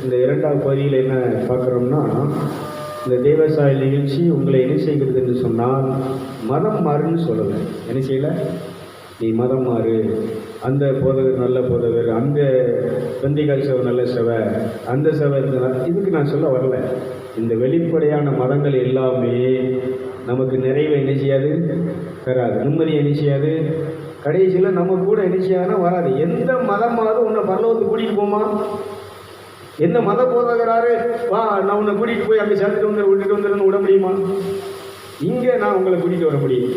இந்த இரண்டாவது பகுதியில் என்ன பார்க்குறோம்னா, இந்த தேவசாய நிகழ்ச்சி உங்களை என்ன செய்கிறது என்று சொன்னால், மதம் மாறுன்னு சொல்லலை. என்ன செய்யலை? நீ மதம் மாறு, அந்த போதகர் நல்ல போதகர், அந்த பெந்தைகால் சபை நல்ல சபை, அந்த சபை இதுக்கு நான் சொல்ல வரல. இந்த வெளிப்படையான மதங்கள் எல்லாமே நமக்கு நிறைவை என்ன செய்யாது? தராது. நிம்மதியை என்ன செய்யாது? கடைசியில் நம்ம கூட என்ன செய்யாதுன்னா வராது. எந்த மதமாவது உன்னை பரலோகத்துக்கு கூட்டிகிட்டு போமா? எந்த மத போதகராரு வா நான் உன்னை கூட்டிகிட்டு போய் அங்கே சேர்த்துட்டு வந்து விட்டுட்டு வந்துடுன்னு விட முடியுமா? இங்கே நான் உங்களை கூட்டிகிட்டு வர முடியும்.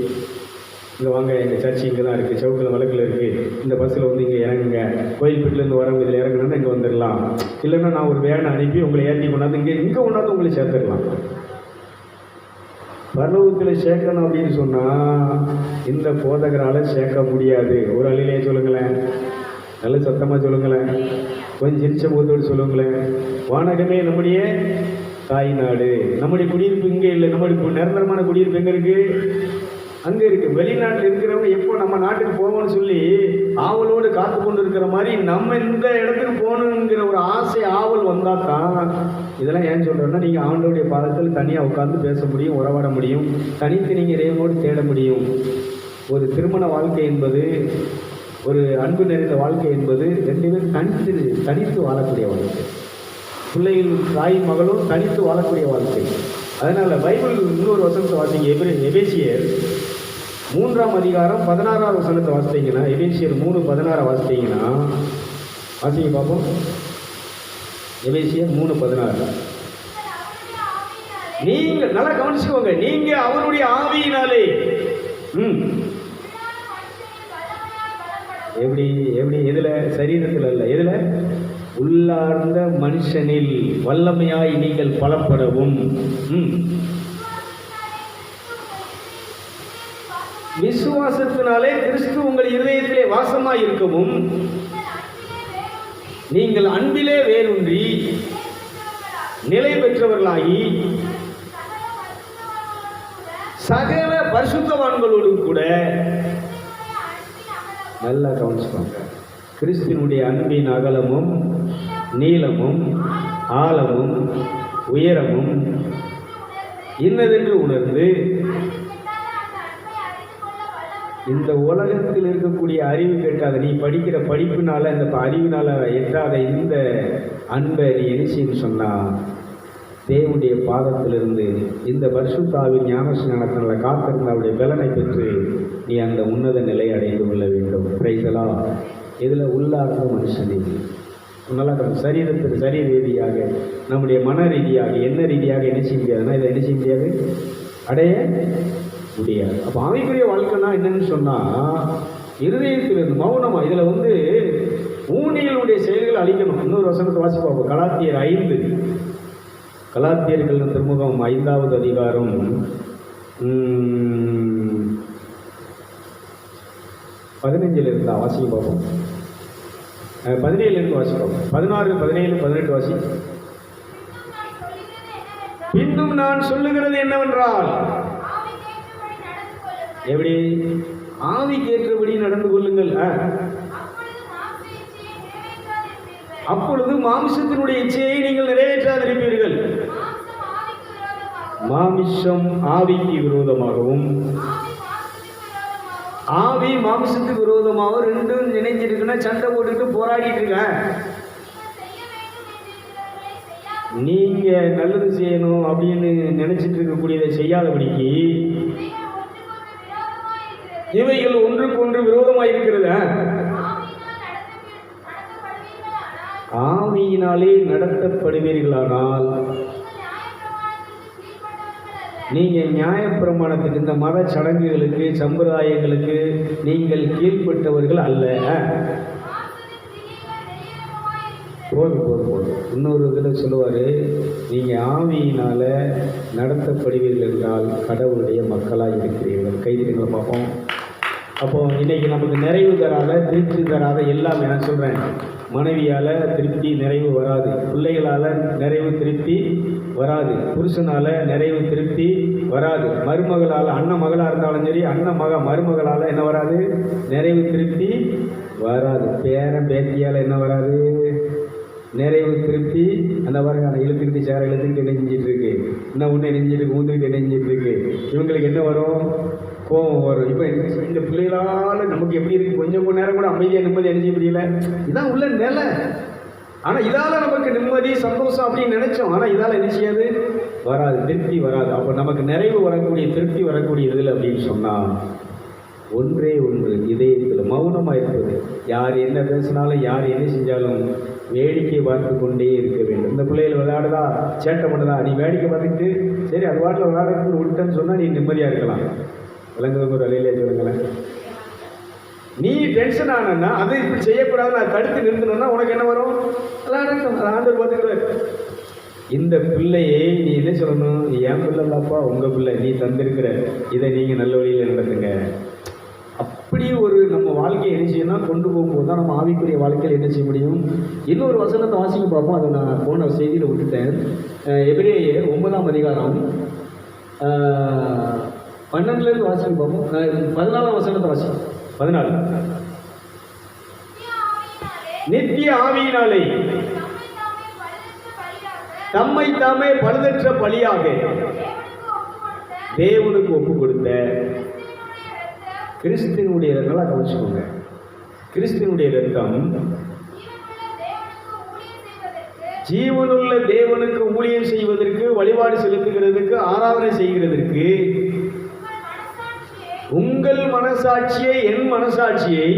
இங்கே வாங்க, எங்கள் சர்ச்சு இங்கே தான் இருக்குது, சவுக்கில் வழக்கில் இருக்குது, இந்த பஸ்ஸில் வந்து இங்கே இறங்குங்க, கோயில்பேட்டிலேருந்து வரவங்க இதில் இறங்குனா இங்கே வந்துடலாம். இல்லைன்னா நான் ஒரு வேனை அனுப்பி உங்களை ஏற்றி கொண்டாந்து இங்கே கொண்டாந்து உங்களை சேர்த்துடலாம். பரலோகத்தில் சேர்க்கணும் அப்படின்னு சொன்னால் இந்த போதகரால் சேர்க்க முடியாது. ஒரு அழிலே சொல்லுங்களேன், நல்ல சத்தமாக சொல்லுங்களேன், கொஞ்சம் சிரிச்ச போதோடு சொல்லுங்களேன். வானகமே நம்முடைய தாய் நாடு, நம்முடைய குடியிருப்பு இங்கே இல்லை. நம்முடைய நிரந்தரமான குடியிருப்பு எங்கே இருக்குது? அங்கே இருக்குது. வெளிநாட்டில் இருக்கிறவங்க எப்போ நம்ம நாட்டுக்கு போவோம்னு சொல்லி ஆவலோடு காத்து கொண்டு இருக்கிற மாதிரி நம்ம இந்த இடத்துக்கு போகணுங்கிற ஒரு ஆசை ஆவல் வந்தால் தான். இதெல்லாம் ஏன் சொல்கிறேன்னா, நீங்கள் ஆண்டோடைய பாதத்தில் தனியாக உட்கார்ந்து பேச முடியும், உறவாட முடியும், தனித்து நீங்கள் இறைவனோடு தேட முடியும். ஒரு திருமண வாழ்க்கை என்பது, ஒரு அன்பு நிறைந்த வாழ்க்கை என்பது ரெண்டு பேரும் தனித்து வாழக்கூடிய வாழ்க்கை. பிள்ளைகள் தாய் மகளும் தனித்து வாழக்கூடிய வாழ்க்கை. அதனால் பைபிள் இன்னொரு வசனத்தை வாசிங்க. எபேசியர் 3ஆம் அதிகாரம் 16ஆவது வசனத்தை வாசித்தீங்கன்னா, எபேசியர் 3:16 வாசித்தீங்கன்னா, வாசிங்க பார்ப்போம். எபேசியர் 3:16. நீங்கள் நல்லா கவனிச்சுக்கோங்க, நீங்க அவருடைய ஆவியினாலே எப்படி எப்படி எதுல? சரீரத்தில் அல்ல, எதுல? உள்ளார்ந்த மனுஷனில் வல்லமையாய் நீங்கள் பலப்படவும், விசுவாசத்தினாலே கிறிஸ்து உங்கள் இருதயத்திலே வாசமாய் இருக்கவும், நீங்கள் அன்பிலே வேரூன்றி நிலை பெற்றவர்களாகி சகல பரிசுத்தவான்களோடு கூட, நல்லா கவனிச்சுக்கோங்க, கிறிஸ்துவினுடைய அன்பின் அகலமும் நீளமும் ஆழமும் உயரமும் இன்னதென்று உணர்ந்து, இந்த உலகத்தில் இருக்கக்கூடிய அறிவு கேட்டாத, நீ படிக்கிற படிப்பினால, இந்த அறிவினால எட்டாத இந்த அன்பை நீ என்ன செய்யணும்னு சொன்னால், தேவனுடைய பாதத்திலிருந்து இந்த பரிசுத்தாவின் ஞானஸ்நானத்தினால காத்திருந்த அவருடைய பலனை பெற்று நீ அந்த உன்னத நிலை அடைந்து கொள்ள வேண்டும். பிரைசலா. இதில் உள்ளார்ந்த மனுஷனே நல்லா சரீரத்தில் சரீர ரீதியாக, நம்முடைய மன ரீதியாக, என்ன ரீதியாக என்ன செய்ய முடியாதுன்னா, இதை என்ன செய்ய முடியாது? அடைய முடியாது. அப்போ ஆவிக்குரிய வாழ்க்கைனா என்னன்னு சொன்னால், இருதயத்திலிருந்து மௌனமாக, இதில் வந்து ஊனியலுடைய செயல்களை அழிக்கணும். இன்னொரு வசனத்தை வாசி பார்ப்போம். கலாத்தியர் 5, கலாத்தியர்கள் திருமுகம் 5ஆவது அதிகாரம் 15 இருந்தா வாசிக்க பார்ப்போம். 17 வாசிப்போம். 16, 17, 18 வாசி. இன்னும் நான் சொல்லுகிறது என்னவென்றால், எப்படி? ஆவிக்கு ஏற்றபடி நடந்து கொள்ளுங்கள். அப்பொழுது மாமிசத்தினுடைய இச்சையை நீங்கள் நிறைவேற்றாதிருப்பீர்கள். மாமிசம் ஆவிக்கு விரோதமாகவும் ஆவி மாமிசத்துக்கு விரோதமாக ரெண்டும் நினைஞ்சிருக்குன்னா சண்டை போட்டுட்டு போராடிட்டு இருக்க. நீங்க நல்லது செய்யணும் அப்படின்னு நினைச்சிட்டு இருக்கக்கூடியதை செய்யாதபடிக்கு இவைகள் ஒன்றுக்கு ஒன்று விரோதமாக இருக்கிறது. ஆவியினாலே நடத்தப்படுவீர்களானால் நீங்கள் நியாயப்பிரமாணத்துக்கு, இந்த மத சடங்குகளுக்கு, சம்பிரதாயங்களுக்கு நீங்கள் கீழ்பட்டவர்கள் அல்ல. போதும். இன்னொரு இதில் சொல்லுவார், நீங்கள் ஆவியினால் நடத்தப்படுவீர்கள் என்றால் கடவுளுடைய மக்களாக இருக்கிறீர்கள். கைதிகளை பார்ப்போம். அப்போது இன்றைக்கி நமக்கு நிறைவு தராத, திருப்தி தராத எல்லாமே நான் சொல்கிறேன். மனைவியால் திருப்தி நிறைவு வராது, பிள்ளைகளால் நிறைவு திருப்தி வராது, புருஷனால் நிறைவு திருப்தி வராது, மருமகளால், அண்ணன் மகளாக இருந்தாலும் சரி, அண்ணன் மருமகளால் என்ன வராது? நிறைவு திருப்தி வராது. பேரன் பேத்தியால் என்ன வராது? நிறைவு திருப்தி அந்த மாதிரி இழுத்துக்கிட்டு சேர இழுத்துக்கிட்டு என்ன செஞ்சிட்டு இருக்கு, இன்னும் ஒன்று நெஞ்சிட்டு ஊந்துக்கிட்டு என்ன செஞ்சிட்டு இருக்கு. இவங்களுக்கு என்ன வரும்? கோபம் வரும். இப்போ இந்த பிள்ளைகளால் நமக்கு எப்படி இருக்கு, கொஞ்சம் நேரம் கூட அமைதியாக நிம்மதி அணிஞ்ச முடியல. இதான் உள்ள நிலை. ஆனால் இதால் நமக்கு நிம்மதி சந்தோஷம் அப்படின்னு நினைச்சோம். ஆனால் இதால் என்ன செய்யாது? வராது, திருப்தி வராது. அப்போ நமக்கு நிறைவு வரக்கூடிய திருப்தி வரக்கூடிய இதில் அப்படின்னு சொன்னால் ஒன்றே ஒன்று, இதயத்தில் மௌனமாக இருப்பது. யார் என்ன பேசினாலும் யார் என்ன செஞ்சாலும் வேடிக்கை பார்த்து கொண்டே இருக்க வேண்டும். இந்த பிள்ளைகள் விளையாடுதா, சேட்டை பண்ணுதா, நீ வேடிக்கை பார்த்துட்டு சரி அது வாட்டில் விளையாடுறதுக்கு விட்டேன்னு சொன்னால் நீ நிம்மதியாக இருக்கலாம். விளங்குறது ஒரு வழியிலே சொல்லுங்களேன். நீ டென்ஷன் ஆனா அது இப்படி செய்யக்கூடாது, நான் தடுத்து நிறுத்தணும்னா உனக்கு என்ன வரும்? விளையாடட்டும், அதை ஆண்டவர் பார்த்துக்கிறார். இந்த பிள்ளையை நீ என்ன சொல்லணும்? என் பிள்ளை இல்லப்பா, உங்கள் பிள்ளை, நீ தந்திருக்கிற இதை நீங்கள் நல்ல வழியில் நடத்துங்க. அப்படி ஒரு நம்ம வாழ்க்கையை என்ன செய்யணும் கொண்டு போகும்போது தான் நம்ம ஆவிக்குரிய வாழ்க்கையில் என்ன செய்ய முடியும். இன்னொரு வசனத்தை வாசிக்க பார்ப்போம். அதை நான் போன செய்தியில் விட்டுட்டேன். எபிரேயர் 9ஆம் அதிகாரம் 12லேருந்து வாசிக்க பார்ப்போம். 14ஆம் வசனத்தை வாசிப்போம். 14. நித்திய ஆவியினாலே தம்மை தாமே பழுதற்ற பலியாக தேவனுக்கு ஒப்பு கொடுத்த கிறிஸ்துவினுடைய ரத்தம். கவனிச்சுக்கோங்க, கிறிஸ்துவினுடைய ரத்தம் ஜீவனுள்ள தேவனுக்கு ஊழியம் செய்வதற்கு, வழிபாடு செலுத்துகிறதுக்கு, ஆராதனை செய்கிறதற்கு உங்கள் மனசாட்சியை, என் மனசாட்சியை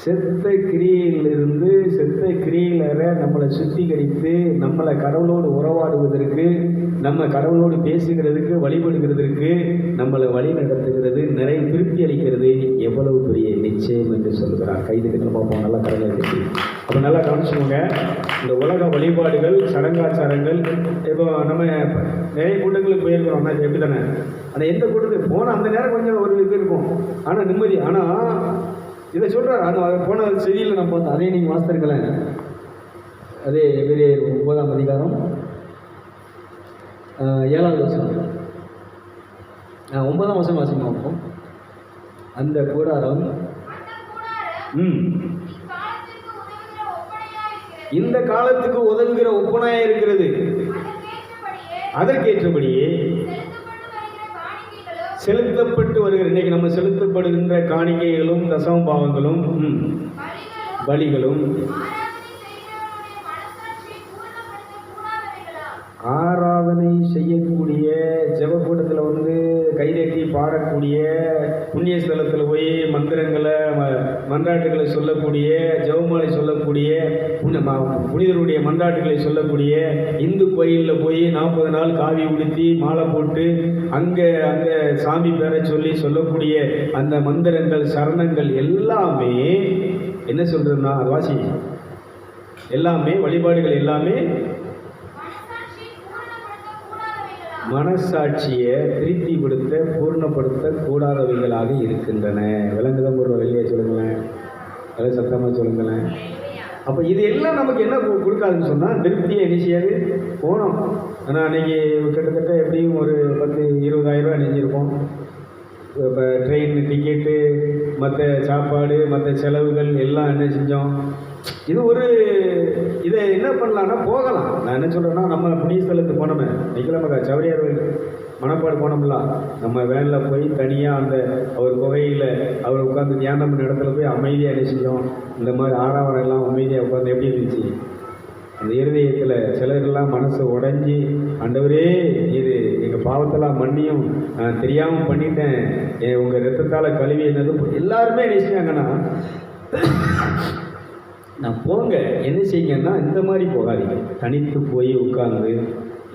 செத்த கிரியையிலிருந்து செத்த கிரியையில நம்மளை சுத்திகரித்து நம்மளை கடவுளோடு உறவாடுவதற்கு, நம்ம கடவுளோடு பேசுகிறதுக்கு, வழிபடுகிறதற்கு, நம்மளை வழி நடத்துகிறது, நிறைய திருப்தி அளிக்கிறது. எவ்வளவு பெரிய நிச்சயம் என்று சொல்கிறார். கைதுக்கு பார்ப்போம், நல்லா கடலை இருக்கு. அப்போ நல்லா கவனிச்சுக்கோங்க. இந்த உலக வழிபாடுகள், சடங்காச்சாரங்கள், இப்போ நம்ம நிறைய கூட்டங்களுக்கு போயிருக்கிறோம். ஆனால் எப்படி தானே, ஆனால் எந்த கூட்டத்துக்கு போனால் அந்த நேரம் கொஞ்சம் ஒரு இது இருக்கும், ஆனால் நிம்மதி. ஆனால் இதை சொல்கிறார். அது போன செய்தியில் நான் பார்த்தேன், அதே நீங்கள் வாசித்திருக்கலாம். அதே எபிரேயர் 9ஆம் அதிகாரம் 7வது வசனம், 9ஆம் வசனம் வாசிக்க பார்ப்போம். அந்த கூடாரம் இந்த காலத்துக்கு உதவுகிற ஒப்பனையாக இருக்கிறது. அதற்கேற்றபடியே செலுத்தப்பட்டு வருகிற, இன்னைக்கு நம்ம செலுத்தப்படுகின்ற காணிக்கைகளும் தசம பாவங்களும் பலிகளும் ஆராதனை செய்யக்கூடிய, ஜெபக்கூட்டத்தில் வந்து கைதட்டி பாடக்கூடிய, புண்ணிய ஸ்தலத்தில் போய் மந்திரங்களை மன்றாட்டுகளை சொல்லக்கூடிய, ஜெபமாலை சொல்லக்கூடிய, புனிதருடைய மன்றாட்டுகளை சொல்லக்கூடிய, இந்து கோயிலில் போய் 40 நாள் காவி உடுத்தி மாலை போட்டு அங்கே சாமி பேரை சொல்லக்கூடிய அந்த மந்திரங்கள், சரணங்கள் எல்லாமே என்ன சொல்றதுன்னா, அது வாசி, எல்லாமே வழிபாடுகள் எல்லாமே மனசாட்சியை திருப்திப்படுத்த, பூர்ணப்படுத்த கூடாதவைகளாக இருக்கின்றன. விலங்குதான் ஒரு வெளியே சொல்லுங்களேன், அதை சத்தமாக சொல்லுங்களேன். அப்போ இது எல்லாம் நமக்கு என்ன கொடுக்காதுன்னு சொன்னால் திருப்தியை என்ன செய்யாது, போனோம். ஆனால் அன்றைக்கி கிட்டத்தட்ட எப்படியும் ஒரு 10-20 ரூபா நெஞ்சிருப்போம். இப்போ ட்ரெயின் டிக்கெட்டு, மற்ற சாப்பாடு, மற்ற செலவுகள் எல்லாம் என்ன செஞ்சோம். இது ஒரு இதை என்ன பண்ணலான்னா போகலாம். நான் என்ன சொல்கிறேன்னா, நம்ம புண்ணியஸ்தலத்துக்கு போனோமே, நிக்கலமக்கா சவரியார் மணப்பாடு போனோம்ல, நம்ம வேனில் போய் தனியாக அந்த அவர் குகையில் அவர் உட்காந்து தியானம் பண்ண இடத்துல போய் அமைதியாக என்ன செஞ்சோம். இந்த மாதிரி ஆறாவரம் எல்லாம் அமைதியாக உட்காந்து எப்படி இருந்துச்சு. அந்த இருதயத்தில் சிலர்கள்லாம் மனசு உடஞ்சி, ஆண்டவரே இது எங்கள் பாவத்தெல்லாம் மன்னியும், நான் தெரியாமல் பண்ணிட்டேன், உங்கள் ரத்தத்தால் கழுவி என்னது எல்லாருமே நினைச்சாங்கன்னா, நான் போங்க என்ன செய்யுங்கன்னா, இந்த மாதிரி போகாதீங்க. தனித்து போய் உட்கார்ந்து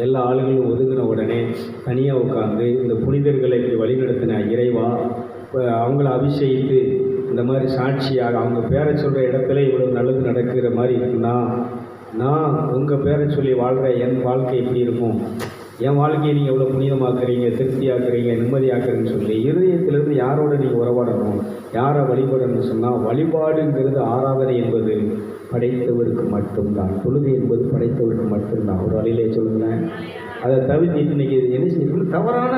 எல்லா ஆளுகளும் ஒதுங்கின உடனே தனியாக உட்கார்ந்து இந்த புனிதர்களை இப்படி வழிநடத்தின இறைவா, இப்போ அவங்கள அபிஷேகித்து இந்த மாதிரி சாட்சியாக அவங்க பேரை சொல்கிற இடத்துல இவ்வளோ நல்லது நடக்கிற மாதிரி இருக்குன்னா, நான் உங்கள் பேரை சொல்லி வாழ்கிற என் வாழ்க்கை எப்படி இருக்கும், என் வாழ்க்கையை நீங்கள் எவ்வளோ புனிதமாக்குறீங்க, திருப்தியாக்குறீங்க, நிம்மதியாக்குறீங்கன்னு சொல்லி இருதயத்திலிருந்து யாரோட நீங்கள் உறவாடணும், யாரை வழிபடணும்னு சொன்னால், வழிபாடுங்கிறது, ஆராதனை என்பது படைத்தவருக்கு மட்டும்தான், தொழுகை என்பது படைத்தவருக்கு மட்டும்தான். ஒரு வழியிலே சொல்லுங்களேன். அதை தவிர்த்து இன்னைக்கு என்ன செய்யணும் தவறான.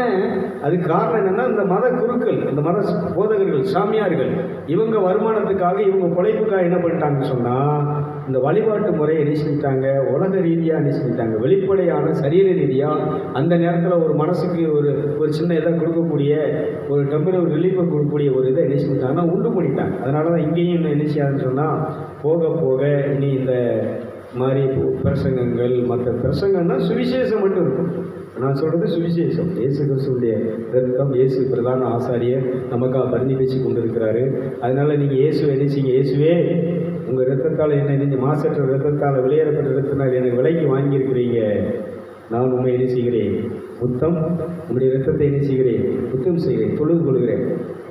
அதுக்கு காரணம் என்னன்னா, இந்த மத குருக்கள், இந்த மத போதகர்கள், சாமியார்கள், இவங்க வருமானத்துக்காக, இவங்க பிழைப்புக்காக என்ன பண்ணிட்டாங்கன்னு சொன்னால், இந்த வழிபாட்டு முறையை என்ன செஞ்சிட்டாங்க, உலக ரீதியாக என்ன செஞ்சிட்டாங்க, வெளிப்படையான சரீர ரீதியாக அந்த நேரத்தில் ஒரு மனசுக்கு ஒரு சின்ன இதை கொடுக்கக்கூடிய, ஒரு டெம்பரரி ரிலீஃபை கொடுக்கக்கூடிய ஒரு இதை என்ன செஞ்சிட்டாங்கன்னா உண்டு பண்ணிட்டாங்க. அதனால தான் இங்கேயும் என்ன செய்யாதுன்னு சொன்னால், போக போக இனி இந்த மாதிரி பிரசங்கங்கள், மற்ற பிரசங்கம்னா சுவிசேஷம் மட்டும் இருக்கும். நான் சொல்கிறது சுவிசேஷம். இயேசு கிறிஸ்துடைய ரத்தம், இயேசு பிரதான ஆசாரியர் நமக்காக பரிந்து பேசி கொண்டிருக்கிறாரு. அதனால் நீங்கள் இயேசுவை நினைச்சிங்க, இயேசுவே உங்கள் ரத்தத்தால் என்ன நீங்கள் மாசற்ற ரத்தத்தால் வெளியேறப்பட்ட ரத்தத்தால் எனக்கு விலைக்கு வாங்கியிருக்கிறீங்க, நான் உண்மை என்ன செய்கிறேன், புத்தம் உங்களுடைய ரத்தத்தை என்ன செய்கிறேன், புத்தம் செய்கிறேன், தொழுது கொள்கிறேன்.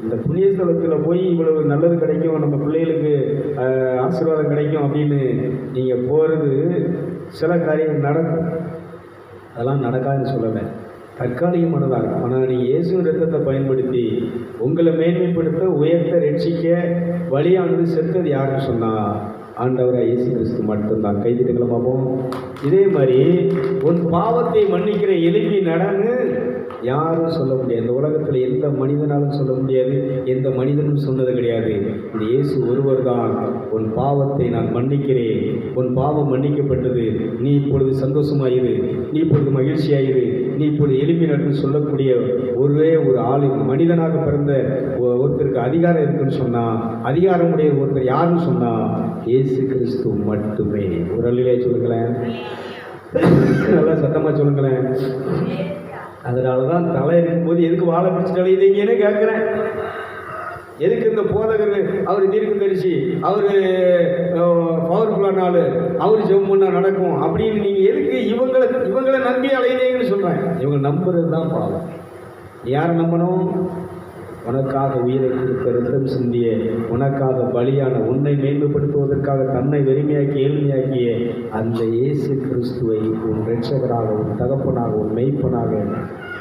இந்த புண்ணிய ஸ்தலத்தில் போய் இவ்வளவு நல்லது கிடைக்கும், நம்ம பிள்ளைகளுக்கு ஆசீர்வாதம் கிடைக்கும் அப்படின்னு நீங்கள் போகிறது, சில காரியங்கள் நடக்கும், அதெல்லாம் நடக்காதுன்னு சொல்லலை, தற்காலிகமானதாக இருக்கும். ஆனால் நீங்கள் இயேசுவின் ரத்தத்தை பயன்படுத்தி உங்களை மேன்மைப்படுத்த, உயர்த்த, ரட்சிக்க வழியானது செத்தது யாருன்னு சொன்னால் ஆண்டவராக இயேசு கிறிஸ்து மட்டும்தான். கைதிட்டுகளை பார்ப்போம். இதே மாதிரி உன் பாவத்தை மன்னிக்கிற எலும்பி நடன்னு யாரும் சொல்ல முடியாது. இந்த உலகத்தில் எந்த மனிதனாலும் சொல்ல முடியாது, எந்த மனிதனும் சொன்னது கிடையாது. இந்த இயேசு ஒருவர் தான், உன் பாவத்தை நான் மன்னிக்கிறேன், உன் பாவம் மன்னிக்கப்பட்டது, நீ இப்பொழுது சந்தோஷமாயிரு, நீ இப்பொழுது மகிழ்ச்சியாயிரு, நீ இப்பொழுது எலும்பி நடன்னு சொல்லக்கூடிய ஒரே ஒரு ஆளு, மனிதனாக பிறந்த ஒருத்தருக்கு அதிகாரம் இருக்குன்னு சொன்னால், அதிகாரமுடைய ஒருத்தர் யாருன்னு சொன்னால் இயேசு கிறிஸ்து மட்டுமே. ஒரு அல்லையிலே சொல்லுங்களேன், நல்லா சத்தமாக சொல்லுங்களேன். அதனால தான் தலை இருக்கும்போது எதுக்கு வாழை பிடிச்சிட்டு அழையுதீங்கன்னு கேட்குறேன். எதுக்கு இந்த போதகர், அவர் தீர்க்க தரிசி, அவர் பவர்ஃபுல்லான ஆள், அவர் ஜெபம் பண்ணால் நடக்கும் அப்படின்னு நீங்கள் எதுக்கு இவங்களை நம்பி அழையுதீங்கன்னு சொல்கிறேன். இவங்க நம்புறது தான் பாவம். யாரை நம்பணும்? உனக்காக உயிரை கொடுத்த ரத்தம் சிந்திய, உனக்காக பலியான, உன்னை மேன்மைப்படுத்துவதற்காக தன்னை வெறுமையாக்கி ஏழ்மையாக்கிய அந்த இயேசு கிறிஸ்துவை உன் இரட்சகராக, உன் தகப்பனாக, உன் மெய்ப்பனாக,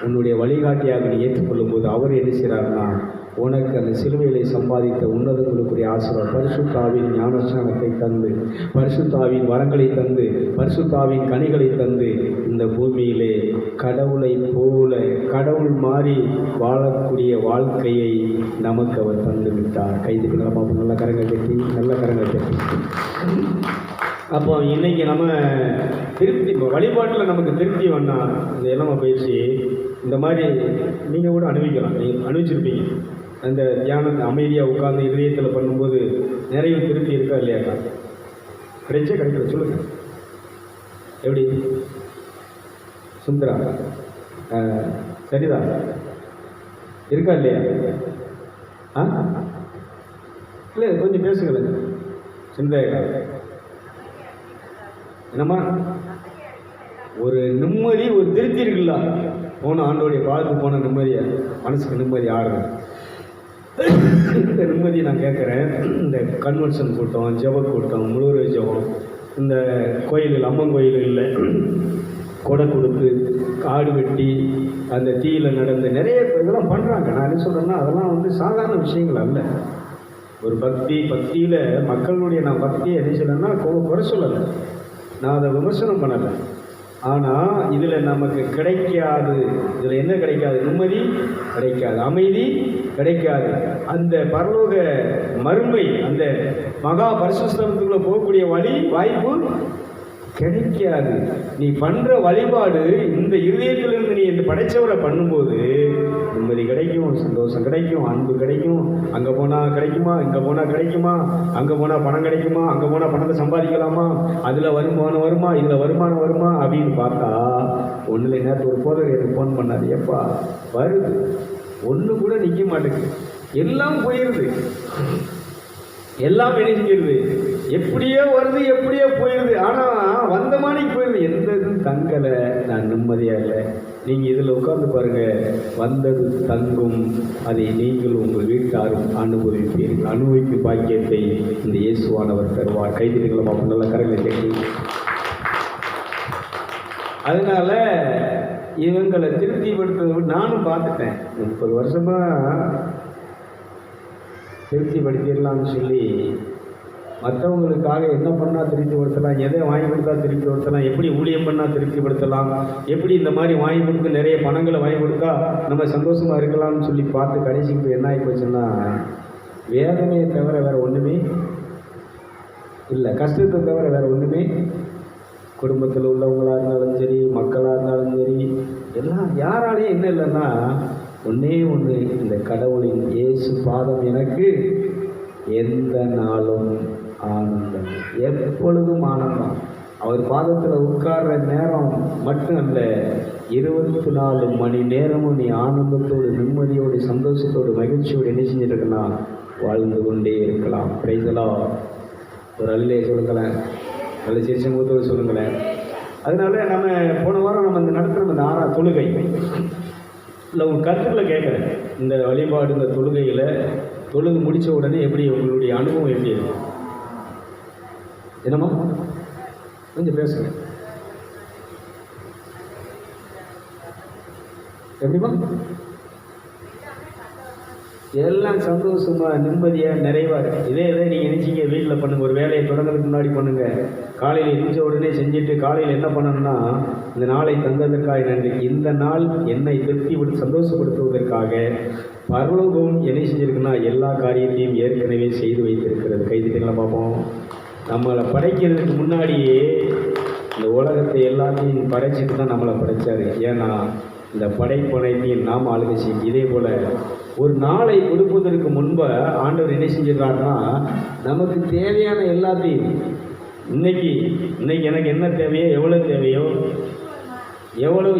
உன்னுடைய வழிகாட்டியாக நீ ஏற்றுக்கொள்ளும் போது அவர் என்ன செய்கிறார்னா, உனக்கு அந்த சிலுவையிலே சம்பாதித்த உன்னதங்களுக்குரிய ஆசீர்வாதம், பரிசுத்தாவின் ஞானஸ்நானத்தை தந்து, பரிசுத்தாவின் வரங்களை தந்து, பரிசுத்தாவின் கனிகளை தந்து, இந்த பூமியிலே கடவுளை போல கடவுள் மாறி வாழக்கூடிய வாழ்க்கையை நமக்கு அவர் தந்து விட்டார். கைதுக்கு நம்ம நல்ல கரங்கள் கட்டி, நல்ல கரங்கள் கட்டி. அப்போ இன்னைக்கு நம்ம திருப்தி, வழிபாட்டில் நமக்கு திருப்தி வேணால் இந்த இளம பயிற்சி இந்த மாதிரி நீங்கள் கூட அனுபவிக்கலாம். நீங்கள் அனுபவிச்சிருப்பீங்க. அந்த தியானம் அமைதியாக உட்கார்ந்து இதயத்தில் பண்ணும்போது நிறைய திருப்தி இருக்கா இல்லையாக்கா? கிடைக்கல சொல்லுங்கள். எப்படி சுந்தரா? சரிதா இருக்கா இல்லையா? இல்லை கொஞ்சம் பேசுங்களேன். சிந்தையா என்னம்மா ஒரு நிம்மதி, ஒரு திருப்தி இருக்குல்ல, போன ஆண்டோடைய பாதுக்கு போன நிம்மதியை, மனசுக்கு நிம்மதி ஆடுறேன். இந்த நிம்மதியை நான் கேட்குறேன். இந்த கன்வென்ஷன் கூட்டம், ஜெப கூட்டம், முழுவரை ஜெபம், இந்த கோயிலில், அம்மன் கோயில்களில் கொடை கொடுத்து, காடு வெட்டி, அந்த தீயில் நடந்த நிறைய இதெல்லாம் பண்ணுறாங்க. நான் என்ன சொல்கிறேன்னா, அதெல்லாம் சாதாரண விஷயங்கள் அல்ல. ஒரு பக்தியில் மக்களுடைய நான் பக்தியை என்ன சொல்லலைன்னா குறை சொல்லலை, நான் அதை விமர்சனம் பண்ணலை. ஆனால் இதில் நமக்கு கிடைக்காது, இதில் என்ன கிடைக்காது? நிம்மதி கிடைக்காது, அமைதி கிடைக்காது, அந்த பரலோக மறுமை, அந்த மகா பரிசுத்தலத்துக்குள்ளே போகக்கூடிய வாய்ப்பு கிடைக்காது. நீ பண்ணுற வழிபாடு இந்த இருதயத்திலிருந்து நீ இந்த படைச்சவரை பண்ணும்போது நிம்மதி கிடைக்கும், சந்தோஷம் கிடைக்கும், அன்பு கிடைக்கும். அங்கே போனால் கிடைக்குமா, இங்கே போனால் கிடைக்குமா, அங்கே போனால் பணம் கிடைக்குமா, அங்கே போனால் பணத்தை சம்பாதிக்கலாமா, அதில் வருமானம் வருமா, இதில் வருமானம் வருமா அப்படின்னு பார்த்தா ஒன்றில் நேரத்து ஒரு போதகர் எனக்கு ஃபோன் பண்ணாது, எப்பா வருது, ஒன்று கூட நிற்க மாட்டேங்குது, எல்லாம் போயிடுது, எல்லாம் நினைக்கிறது, எப்படியோ வருது, எப்படியோ போயிடுது. ஆனால் வந்த மாணிக்கு போயிடுது, எந்த இதுவும் தங்கலை, நான் நிம்மதியாக இல்லை. நீங்கள் இதில் உட்கார்ந்து பாருங்கள், வந்தது தங்கும், அதை நீங்கள் உங்கள் வீட்டாரும் அனுபவிப்பீர்கள். அனுபவிக்கும் பாக்கியத்தை இந்த இயேசுவானவர் தருவார். கைதிகளை பார்ப்போம், நல்ல கரங்களை கட்டி. அதனால் இவங்களை திருப்திப்படுத்த நானும் பார்த்துட்டேன். 30 வருஷமாக திருப்திப்படுத்திடலாம்னு சொல்லி மற்றவங்களுக்காக என்ன பண்ணால் திருப்திப்படுத்தலாம், எதை வாங்கி கொடுத்தா திருப்திப்படுத்தலாம், எப்படி ஊழியம் பண்ணால் திருப்திப்படுத்தலாம், எப்படி இந்த மாதிரி வாங்கி கொடுத்து நிறைய பணங்களை வாங்கி கொடுத்தா நம்ம சந்தோஷமாக இருக்கலாம்னு சொல்லி பார்த்து கடைசிக்கு என்ன ஆகி போச்சுன்னா வேதனையை தவிர வேறு ஒன்றுமே இல்லை, கஷ்டத்தை தவிர வேறு ஒன்றுமே. குடும்பத்தில் உள்ளவங்களாக இருந்தாலும் சரி, மக்களாக இருந்தாலும் சரி, எல்லாம் யாராலையும் என்ன இல்லைன்னா ஒன்றே ஒன்று, இந்த கடவுளின் இயேசு பாதம் எனக்கு எந்த நாளும் ஆனந்தம், எப்பொழுதும் ஆனந்தம். அவர் பாதத்தில் உட்கார்ற நேரம் மட்டும் அல்ல, 24 மணி நேரமும் நீ ஆனந்தத்தோடு, நிம்மதியோடு, சந்தோஷத்தோடு, மகிழ்ச்சியோடு என்ன செஞ்சுருக்குன்னா வாழ்ந்து கொண்டே இருக்கலாம். Praise the Lord. ஒரு அல்லேலூயா சொல்லுங்களேன், நல்ல சிரிச்ச முகத்தோடு சொல்லுங்களேன். அதனால நம்ம போன வாரம் நம்ம இந்த நடத்துகிற இந்த 6ஆம் தொழுகை இல்லை உங்கள் கருத்துக்களை கேட்குறேன். இந்த வழிபாடு, இந்த தொழுகையில் தொழுது முடித்த உடனே எப்படி உங்களுடைய அனுபவம் எப்படி இருக்கும்? என்னம்மா கொஞ்சம் பேசுங்க. எப்படிமா? எல்லாம் சந்தோஷமாக, நிம்மதியாக, நிறைவாக இருக்குது. இதே நீங்கள் நினச்சிங்க வீட்டில் பண்ணுங்கள், ஒரு வேலையை தொடங்குறதுக்கு முன்னாடி பண்ணுங்கள். காலையில் எழுந்த உடனே செஞ்சுட்டு காலையில் என்ன பண்ணணும்னா, இந்த நாளை தந்ததற்காக நன்றி, இந்த நாள் என்னை சந்தோஷப்படுத்துவதற்காக பரலோகம் என்ன செஞ்சுருக்குன்னா எல்லா காரியத்தையும் ஏற்கனவே செய்து வைத்திருக்கிறது. கைதிகளை பார்ப்போம். நம்மளை படைக்கிறதுக்கு முன்னாடியே இந்த உலகத்தை எல்லாத்தையும் படைச்சிட்டு தான் நம்மளை படைத்தார். ஏன்னா இந்த படைப்பனைத்தையும் நாம் ஆளுகை செய்யும். இதே போல் ஒரு நாளை கொடுப்பதற்கு முன்பு ஆண்டவர் என்ன செஞ்சிடறாருன்னா நமக்கு தேவையான எல்லாத்தையும் இன்னைக்கு எனக்கு என்ன தேவையோ, எவ்வளோ தேவையோ,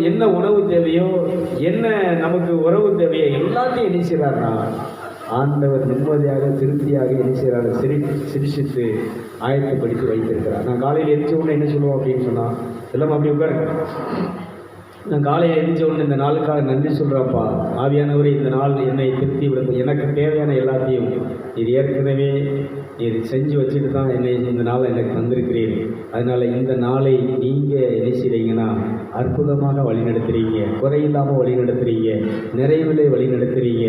என்ன உணவு தேவையோ, என்ன நமக்கு உறவு தேவையோ எல்லாத்தையும் என்ன செய்கிறாருன்னா ஆண்டவர் நிம்மதியாக, திருப்தியாக என்ன செய்கிறாரு, சிரிச்சிட்டு ஆயத்தப்படுத்தி வைத்திருக்கிறார். நான் காலையில் எரிச்ச உடனே என்ன சொல்லுவோம் அப்படின்னு சொன்னால், எல்லாம் அப்படி உட்காருங்க. நான் காலையில் எழுந்த உடனே இந்த நாளுக்காக நன்றி சொல்கிறப்பா, ஆவியானவரே இந்த நாள் என்னை திருப்தி விடுத்து, எனக்கு தேவையான எல்லாத்தையும் இது ஏற்கனவே இது செஞ்சு வச்சுட்டு தான் என்னை இந்த நாளை எனக்கு வந்திருக்கிறேன். அதனால் இந்த நாளை நீங்கள் என்ன செய்கிறீங்கன்னா அற்புதமாக வழி நடத்துகிறீங்க, குறையில்லாமல் வழி நடத்துகிறீங்க, நிறைவிலே வழி நடத்துகிறீங்க.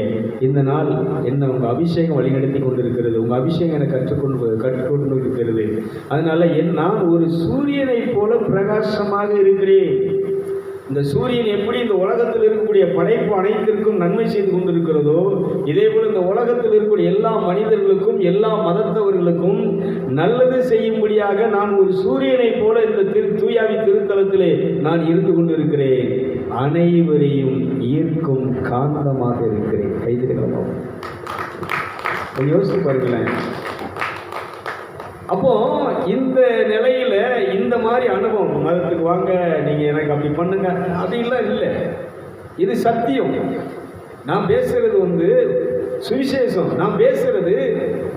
இந்த நாள் என்ன உங்கள் அபிஷேகம் வழி நடத்தி கொண்டு இருக்கிறது, உங்கள் அபிஷேகம் எனக்கு கற்றுக்கொண்டு இருக்கிறது. அதனால் நான் ஒரு சூரியனை போல பிரகாசமாக இருக்கிறேன். இந்த சூரியன் எப்படி இந்த உலகத்தில் இருக்கக்கூடிய படைப்பு அனைத்திற்கும் நன்மை செய்து கொண்டிருக்கிறதோ, இதே போல் இந்த உலகத்தில் இருக்கக்கூடிய எல்லா மனிதர்களுக்கும், எல்லா மதத்தவர்களுக்கும் நல்லது செய்யும்படியாக நான் ஒரு சூரியனை போல இந்த தூயாவி திருத்தலத்திலே நான் இருந்து கொண்டிருக்கிறேன். அனைவரையும் ஈர்க்கும் காந்தமாக இருக்கிறேன். கைதிகளோ யோசித்து பாருங்களேன். அப்போ இந்த நிலையில இந்த மாதிரி அனுபவம், மதத்துக்கு வாங்க, நீங்க எனக்கு அப்படி பண்ணுங்க, அப்படின்லாம் இல்லை. இது சத்தியம். நான் பேசுறது சுவிசேஷம். நான் பேசுறது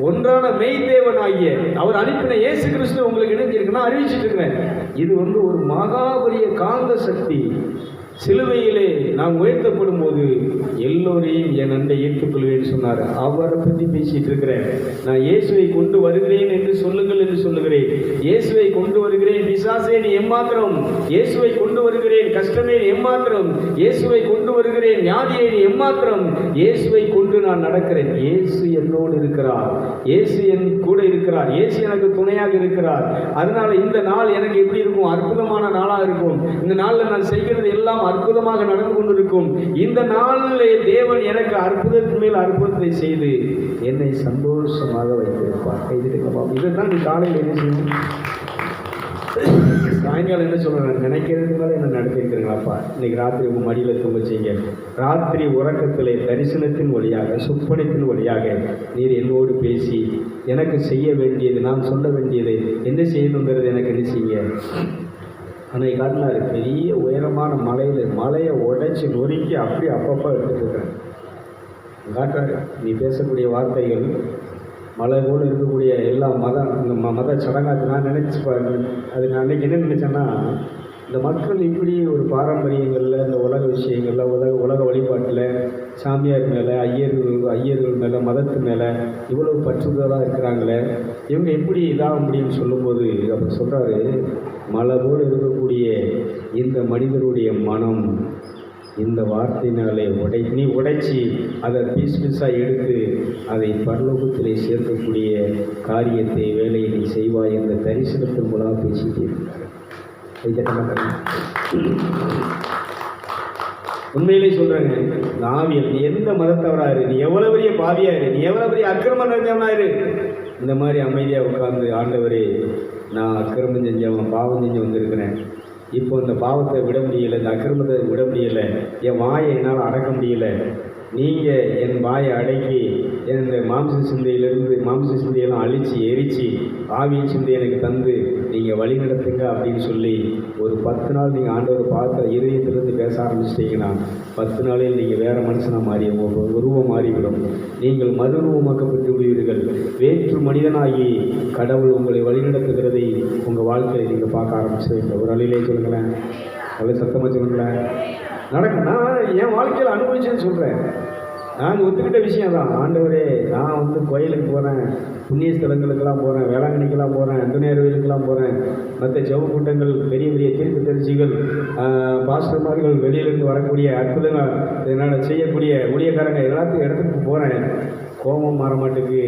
ஒன்றான மெய்தேவன் ஆகிய அவர் அனுப்பின இயேசு கிறிஸ்து உங்களுக்கு இணைஞ்சிருக்குன்னா அறிவிச்சிட்டு இருக்கிறேன். இது ஒரு மகாபரிய காந்த சக்தி. சிலுவையிலே நான் உயர்த்தப்படும் போது எல்லோரையும் என் அண்டை ஏற்றுக்கொள்வேன் சொன்னார். அவரை பற்றி பேசிட்டு இருக்கிறேன். நான் இயேசுவை கொண்டு வருகிறேன் என்று சொல்லுங்கள் என்று சொல்லுகிறேன். இயேசுவை கொண்டு வருகிறேன், பிசாசே நீ எம்மாத்திரம், இயேசுவை கொண்டு வருகிறேன், கஷ்டமே நீ எம்மாத்திரம், இயேசுவை கொண்டு வருகிறேன், வியாதியை நீ எம்மாத்திரம், இயேசுவை கொண்டு நான் நடக்கிறேன். இயேசு என்னோடு இருக்கிறார், இயேசு என் கூட இருக்கிறார், இயேசு எனக்கு துணையாக இருக்கிறார். அதனால இந்த நாள் எனக்கு எப்படி இருக்கும்? அற்புதமான நாளாக இருக்கும். இந்த நாளில் நான் செய்கிறது எல்லாம் அற்புதமாக நடந்து கொண்டிருக்கும். இந்த நாளிலே தேவன் எனக்கு அற்புதத்தின் மேல் அற்புதத்தை செய்து என்னை சந்தோஷமாக வைத்திருப்பார். இதுதான் நீ காலையில் என்ன செய்யணும், சாயங்காலம் என்ன சொல்றேன், நினைக்கிறதுக்கு மேலே என்ன நடத்திருக்கிறீங்களாப்பா. இன்னைக்கு ராத்திரி உங்கள் மடியில் தூங்க செய்யுங்க. ராத்திரி உறக்கத்திலே தரிசனத்தின் வழியாக, சுப்பனத்தின் வழியாக நீர் என்னோடு பேசி எனக்கு செய்ய வேண்டியது, நான் சொல்ல வேண்டியது என்ன செய்யணுங்கிறது எனக்கு என்ன செய்ய. அன்னைக்கு காட்டினார், பெரிய உயரமான மலையை உடைச்சி நொறுக்கி அப்படி அப்பப்போ எடுத்துட்டு இருக்கிறேன். காட்டுறாரு, நீ பேசக்கூடிய வார்த்தைகள் மலை போல் இருக்கக்கூடிய எல்லா இந்த மத சடங்காச்சு நான் நினச்சி பாருங்க. அது நான் அன்றைக்கி என்ன நினச்சேன்னா, இந்த மக்கள் இப்படி ஒரு பாரம்பரியங்களில், இந்த உலக விஷயங்களில், உலக வழிபாட்டில், சாமியார் மேலே, ஐயர்கள் மேலே, மதத்து மேலே இவ்வளவு பற்றுதலாக இருக்கிறாங்களே, இவங்க எப்படி இதாக முடியும்னு சொல்லும்போது அவர் சொல்கிறாரு, மலை போல் இருக்கக்கூடிய இந்த மனிதருடைய மனம் இந்த வார்த்தையினாலே நீ உடைச்சி அதை பீஸாக எடுத்து அதை பரலோகத்திலே சேர்க்கக்கூடிய காரியத்தை வேலையை நீ செய்வாய் என்ற தரிசனத்தின் மூலமாக பேசிட்டே இருக்கிறார். உண்மையிலே சொல்றேங்க, ஆவியல் நீ எந்த மதத்தவராரு, நீ எவ்வளவு பெரிய பாவியாரு, நீ எவ்வளவு பெரிய அக்கிரமம் நிறைஞ்சவனாரு, இந்த மாதிரி அமைதியாக உட்கார்ந்து ஆண்டவரே நான் அக்கிரமம் செஞ்சவன் பாவம் செஞ்சு வந்திருக்கிறேன், இப்போ இந்த பாவத்தை விட முடியலை, இந்த அக்கிரமத்தை விட முடியலை, என் வாயை என்னால் அடக்க முடியலை, நீங்கள் என் வாயை அடக்கி என் மாம்ச சிந்தையெல்லாம் அழித்து எரித்து ஆவியின் சிந்தை எனக்கு தந்து நீங்கள் வழி நடத்துங்க அப்படின்னு சொல்லி ஒரு 10 நாள் நீங்கள் ஆண்டவரை பார்த்த இதயத்திலிருந்து பேச ஆரம்பிச்சிட்டிங்கன்னா 10 நாளில் நீங்கள் வேறு மனுஷனாக மாறி உருவம் மாறிவிடும். நீங்கள் மறுரூபமாக்கப்பட்டு விடுவீர்கள். வேற்று மனிதனாகி கடவுள் உங்களை வழிநடத்துகிறதை உங்கள் வாழ்க்கையை நீங்கள் பார்க்க ஆரம்பிச்சிருவீங்க. ஒரு அழிலே சொல்லுங்களேன், நல்ல சத்தமாக சொல்லுங்களேன். நான் என் வாழ்க்கையில் அனுபவிச்சேன்னு சொல்கிறேன். நான் ஒத்துக்கிட்ட விஷயம் தான். ஆண்டவரே நான் கோயிலுக்கு போகிறேன், புண்ணிய ஸ்தலங்களுக்கெல்லாம் போகிறேன், வேளாங்கண்ணிக்கெல்லாம் போகிறேன், அந்தநேர் கோயிலுக்கெல்லாம் போகிறேன், மற்ற ஜெப கூட்டங்கள், பெரிய பெரிய தீர்ப்பு தெரிஞ்சிகள், பாஸ்டர்மார்கள், வெளியிலேருந்து வரக்கூடிய அற்புதங்கள் என்னால் செய்யக்கூடிய ஊழியக்காரங்க எல்லாத்தையும் இடத்துக்கு போகிறேன். கோபம் மாற மாட்டேக்கு,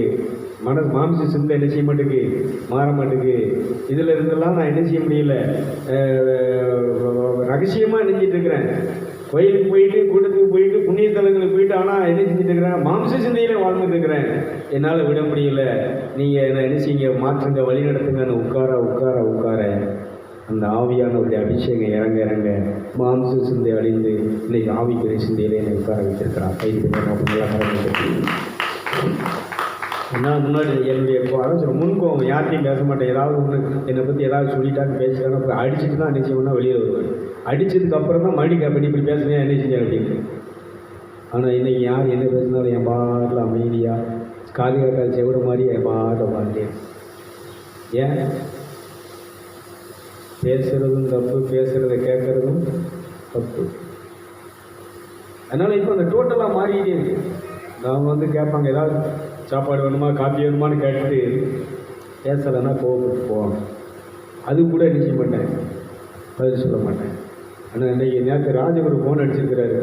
மாம்ச சிந்தை என்ன செய்ய மாட்டேக்கு, மாற மாட்டேக்கு. இதில் இருந்தெல்லாம் நான் என்ன செய்ய முடியல, ரகசியமாக நினைச்சிட்டு இருக்கிறேன். கோயிலுக்கு போயிட்டு, கூட்டத்துக்கு போயிட்டு, புண்ணிய தலங்களுக்கு போயிட்டு, ஆனால் என்ன செஞ்சுட்டு இருக்கிறேன், மாம்ச சிந்தையிலே வாழ்ந்துட்டு இருக்கிறேன். என்னால் விட முடியல, நீங்கள் என்ன என்ன செய்யுங்க, மாற்றுங்க, வழி நடத்துங்கன்னு உட்கார அந்த ஆவியானவருடைய அபிஷேகம் இறங்க இறங்க மாம்ச சிந்தை அழிந்து இன்னைக்கு ஆவிக்குரிய சிந்தையிலே என்னை உட்கார வச்சிருக்கிறான். கைது நான் முன்னாடி என்னுடைய முன்கோவம் யார்ட்டையும் பேச மாட்டேன். ஏதாவது ஒன்று என்னை பற்றி ஏதாவது சொல்லிட்டான்னு பேசுகிறாங்க, அப்புறம் அடிச்சுட்டு தான் என்ன செய்வோம்னா வெளியே வருவேன். அடித்ததுக்கப்புறம் தான் மறுபடி கேட்பேன், இப்படி பேசுனேன் என்ன செஞ்சேன் அப்படின்னு. ஆனால் இன்றைக்கி யார் என்ன பேசினாலும் என் பாட்டில் அமைதியாக காது காக்காத செவிட மாதிரி என் பாட்டை பார்த்தேன். ஏன் பேசுகிறதும் தப்பு, பேசுகிறத கேட்குறதும் தப்பு. அதனால் இப்போ அந்த டோட்டலாக மாறிக்கிட்டே இருக்கு. நான் கேட்பாங்க, ஏதாவது சாப்பாடு வேணுமா, காப்பி வேணுமான்னு கேட்டுட்டு பேசலைன்னா கோவப்பட்டு போவாங்க. அது கூட என்ன செய்ய மாட்டேன், பதில் சொல்ல மாட்டேன். ஆனால் இன்றைக்கி நேற்று ராஜகுரு ஃபோன் அடிச்சிருக்கிறாரு,